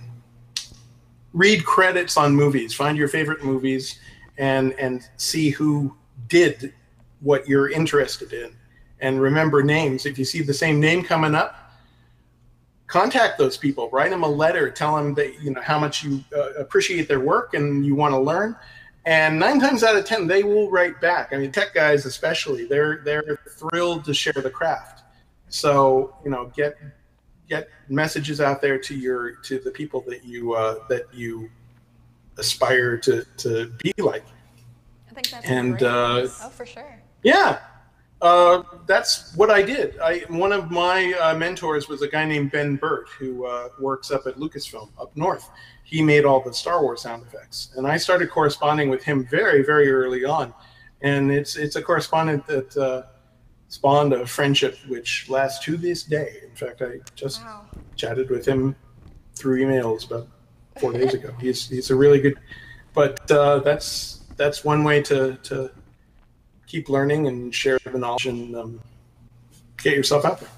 read credits on movies. Find your favorite movies and see who did what you're interested in. And remember names. If you see the same name coming up, contact those people. Write them a letter. Tell them that how much you appreciate their work and you want to learn. And 9 times out of 10, they will write back. I mean, tech guys especially, they're thrilled to share the craft. So get messages out there to the people that you aspire to be like. I think that's great. Oh, for sure. Yeah, That's what I did. One of my mentors was a guy named Ben Burt, who works up at Lucasfilm up north. He made all the Star Wars sound effects, and I started corresponding with him very, very early on. And it's a correspondent that spawned a friendship which lasts to this day. In fact, I just chatted with him through emails about 4 days ago. He's a really good, but that's one way to keep learning and share the knowledge and get yourself out there.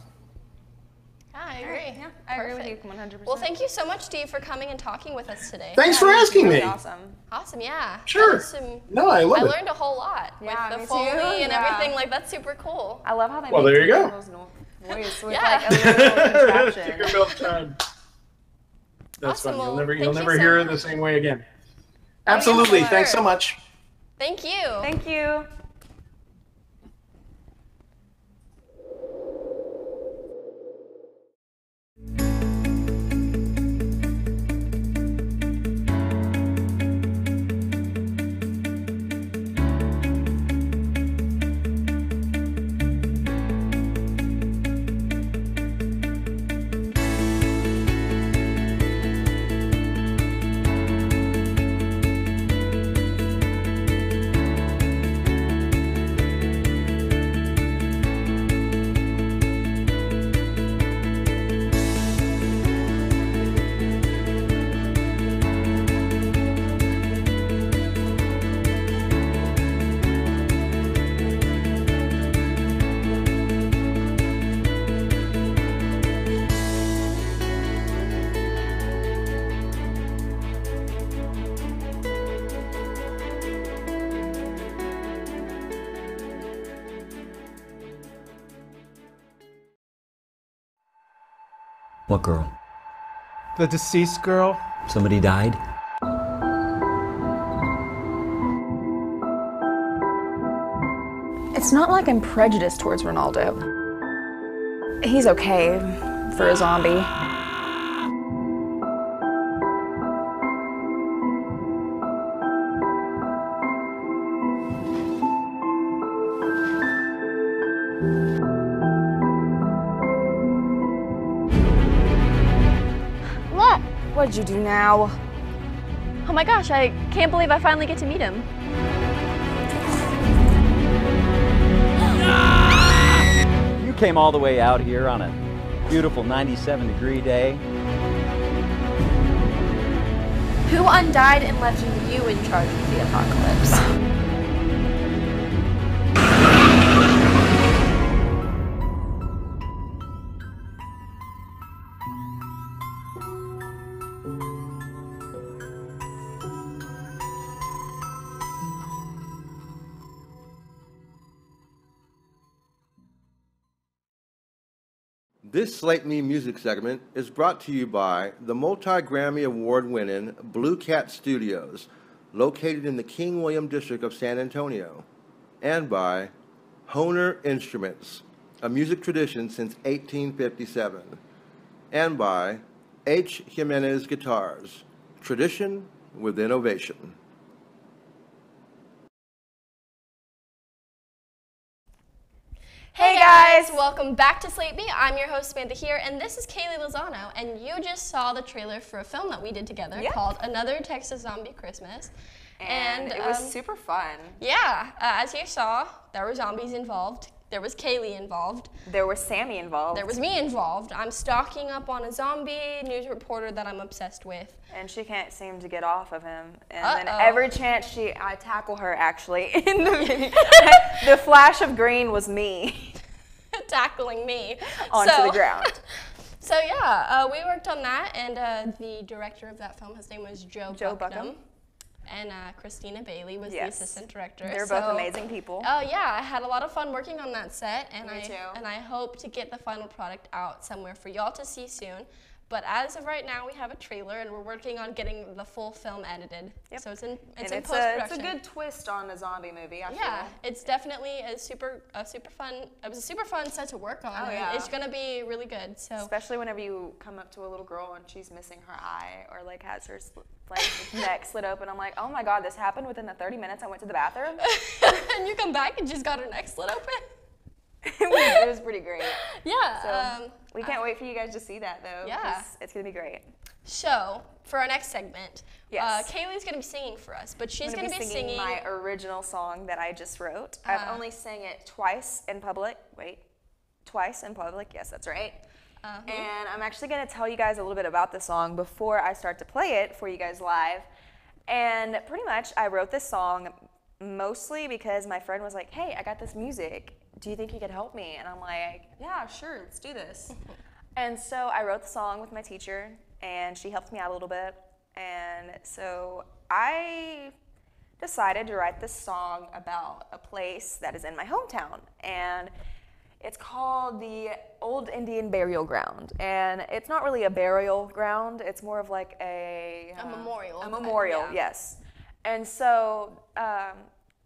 I agree. Yeah, I agree with you 100%. Well, thank you so much, Steve, for coming and talking with us today. Thanks for asking me. Awesome. Awesome, yeah. Sure. No, I love it. I learned a whole lot Yeah, with me the Foley too. and Yeah. everything. Like, that's super cool. I love how they Well, make there you go. those noises with Yeah. like a little contraption. Tinkerbell time. That's Awesome. fun. Well, You'll never thank you so hear it much. the same way again. yeah, Absolutely. for Thanks sure. so much. Thank you. Thank you. What girl? The deceased girl? Somebody died? It's not like I'm prejudiced towards Ronaldo. He's okay for a zombie. Look. What did you do now? Oh my gosh, I can't believe I finally get to meet him. You came all the way out here on a beautiful 97-degree day. Who undied and left you in charge of the apocalypse? This Slate Me music segment is brought to you by the multi-Grammy award-winning Blue Cat Studios, located in the King William District of San Antonio, and by Hohner Instruments, a music tradition since 1857, and by H. Jimenez Guitars, tradition with innovation. Hey guys, welcome back to Slate Me. I'm your host Samantha here, and this is Kaylee Lozano, and you just saw the trailer for a film that we did together called Another Texas Zombie Christmas. And it was super fun. Yeah, as you saw, there were zombies involved. There was Kaylee involved. There was Sammy involved. There was me involved. I'm stalking up on a zombie news reporter that I'm obsessed with. And she can't seem to get off of him. And then every chance I tackle her actually in the video. The flash of green was me. Tackling me. Onto the ground. So yeah, we worked on that, and the director of that film, his name was Joe Buckham. And Christina Bailey was the assistant director. They're both amazing people. Oh yeah, I had a lot of fun working on that set, and Me too. I hope to get the final product out somewhere for y'all to see soon. But as of right now, we have a trailer, and we're working on getting the full film edited. Yep. So it's in It's post-production. a good twist on a zombie movie, I Yeah, feel. it's definitely a super fun. It was a super fun set to work on. Oh, and yeah. it's gonna be really good. So Especially whenever you come up to a little girl and she's missing her eye or like has her neck slit open. I'm like, oh my God, this happened within the 30 minutes I went to the bathroom. and you come back and just got her neck slit open. It was pretty great. Yeah. So we can't wait for you guys to see that, though. Yeah. 'Cause it's going to be great. So, for our next segment, Yes. Kaylee's going to be singing for us, but she's I'm going to be singing my original song that I just wrote. Uh-huh. I've only sang it twice in public. Twice in public. Yes, that's right. And I'm actually going to tell you guys a little bit about the song before I start to play it for you guys live. And pretty much I wrote this song mostly because my friend was like, hey, I got this music. Do you think you could help me? And I'm like, yeah, sure, let's do this. And so I wrote the song with my teacher, and she helped me out a little bit. And so I decided to write this song about a place that is in my hometown. And it's called the Old Indian Burial Ground. And it's not really a burial ground, it's more of like a memorial. A memorial, Yeah. yes. And so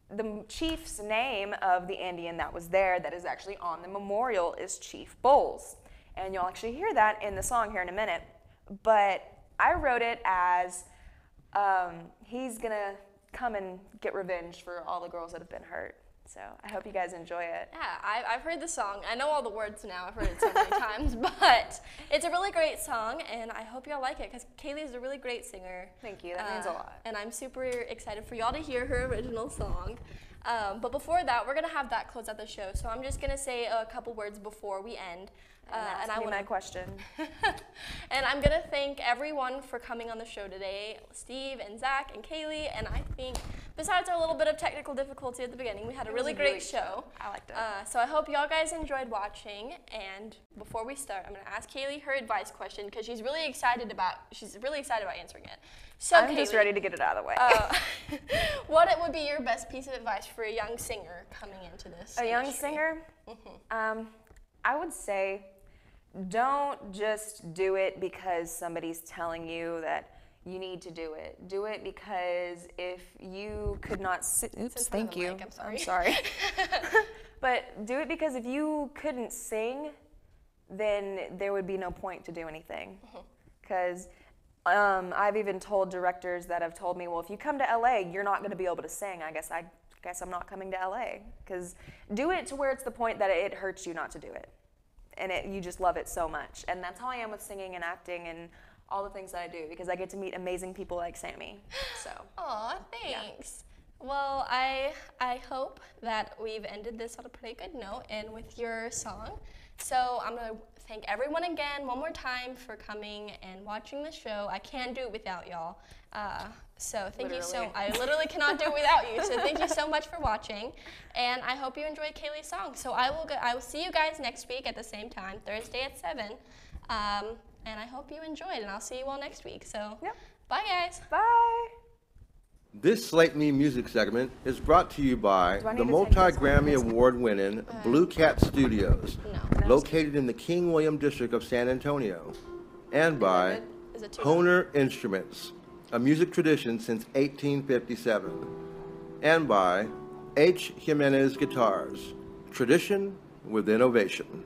the chief's name of the Indian that was there that is actually on the memorial is Chief Bowles. And you'll actually hear that in the song here in a minute. But I wrote it as he's gonna come and get revenge for all the girls that have been hurt. So I hope you guys enjoy it. Yeah, I've heard the song. I know all the words now. I've heard it so many times, but it's a really great song, and I hope y'all like it because Kaylee's a really great singer. Thank you. That means a lot. And I'm super excited for y'all to hear her original song. But before that, we're gonna have that close out the show. So I'm just gonna say a couple words before we end. And I want my question. And I'm gonna thank everyone for coming on the show today, Steve and Zach and Kaylee. And I think besides our little bit of technical difficulty at the beginning, we had a really great show. I liked it. So I hope y'all guys enjoyed watching. And before we start, I'm gonna ask Kaylee her advice question because she's really excited about answering it. So I'm Kaylee, just ready to get it out of the way. what would be your best piece of advice for a young singer coming into this? A young industry? singer? I would say don't just do it because somebody's telling you that you need to do it. Do it because if you could not sit, oops, thank you. Mic, I'm sorry. I'm sorry. But do it because if you couldn't sing, then there would be no point to do anything. Because I've even told directors that have told me, well, if you come to LA, you're not going to be able to sing. I guess I'm not coming to LA. Because do it to where it's the point that it hurts you not to do it. And you just love it so much. And that's how I am with singing and acting and all the things that I do, because I get to meet amazing people like Sammy. So. Aw, thanks. Yeah. Well, I hope that we've ended this on a pretty good note and with your song. So I'm going to thank everyone again one more time for coming and watching the show. I can't do it without y'all. So thank you so. I literally cannot do it without you. So thank you so much for watching, and I hope you enjoyed Kaylee's song. So I will see you guys next week at the same time, Thursday at 7. And I hope you enjoyed, and I'll see you all next week. So bye guys. Bye. This Slate Me music segment is brought to you by the multi-Grammy Award-winning Blue Cat Studios, located in the King William District of San Antonio, and by Honer Instruments, a music tradition since 1857, and by H. Jimenez Guitars, tradition with innovation.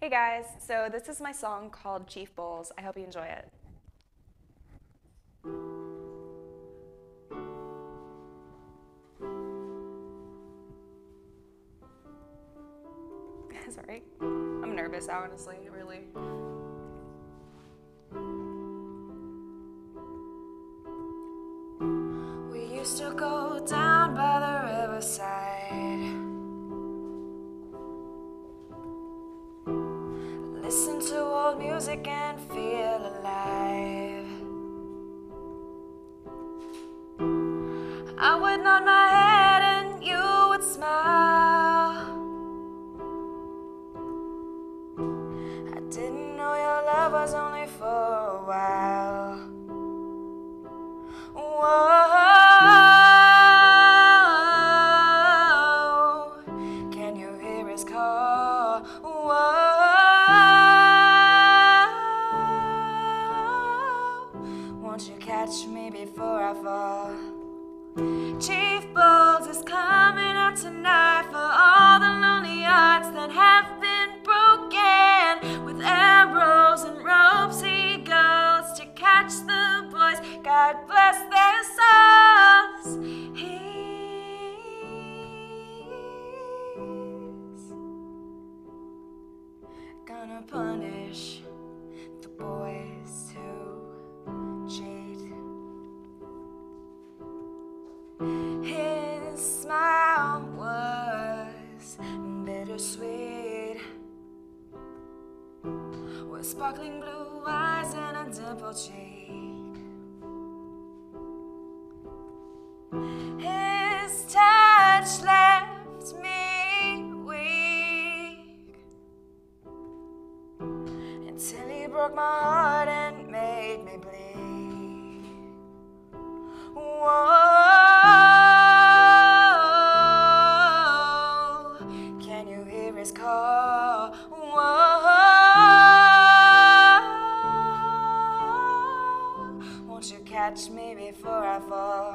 Hey guys, so this is my song called Chief Bowles. I hope you enjoy it. Sorry, I'm nervous, honestly, really. We used to go down by the riverside, listen to old music and feel alive. I would nod my head and you would smile. I didn't know your love was only for a while. Whoa, can you hear his call? Whoa, won't you catch me before I fall? Chief punish the boys who cheat. His smile was bittersweet, with sparkling blue eyes and a dimpled cheek. His touch left me weak until he broke my heart and made me bleed. Whoa, can you hear his call? Whoa, won't you catch me before I fall?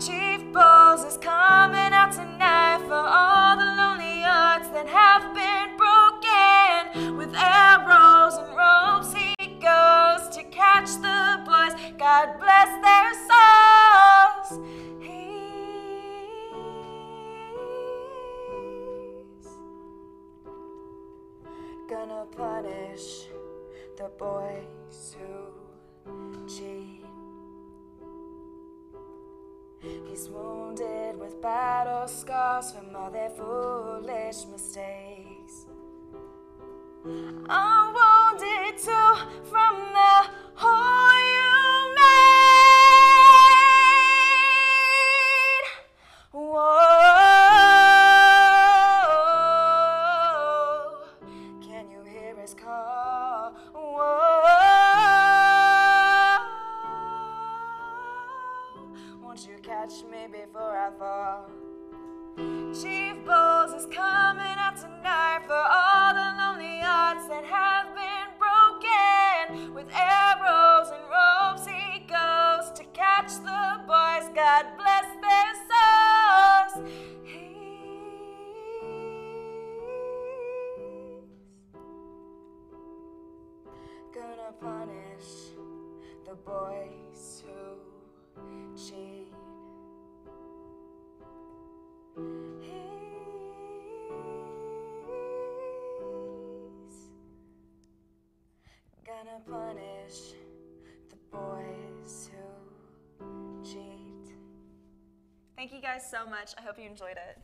Chief Balls is coming out tonight for all the lonely hearts that have been broken. With arrows and ropes he goes to catch the boys. God bless their souls. He's gonna punish the boys who cheat. He's wounded with battle scars from all their foolish mistakes. I'm wounded too from the hole you made. Whoa, can you hear his call? Whoa, won't you catch me before I fall? Chief Balls is coming out tonight for all the lonely hearts that have been broken. With arrows and ropes he goes to catch the boys. God bless their souls. He's gonna punish the boys who cheat. He's gonna punish the boys who cheat. Thank you guys so much. I hope you enjoyed it.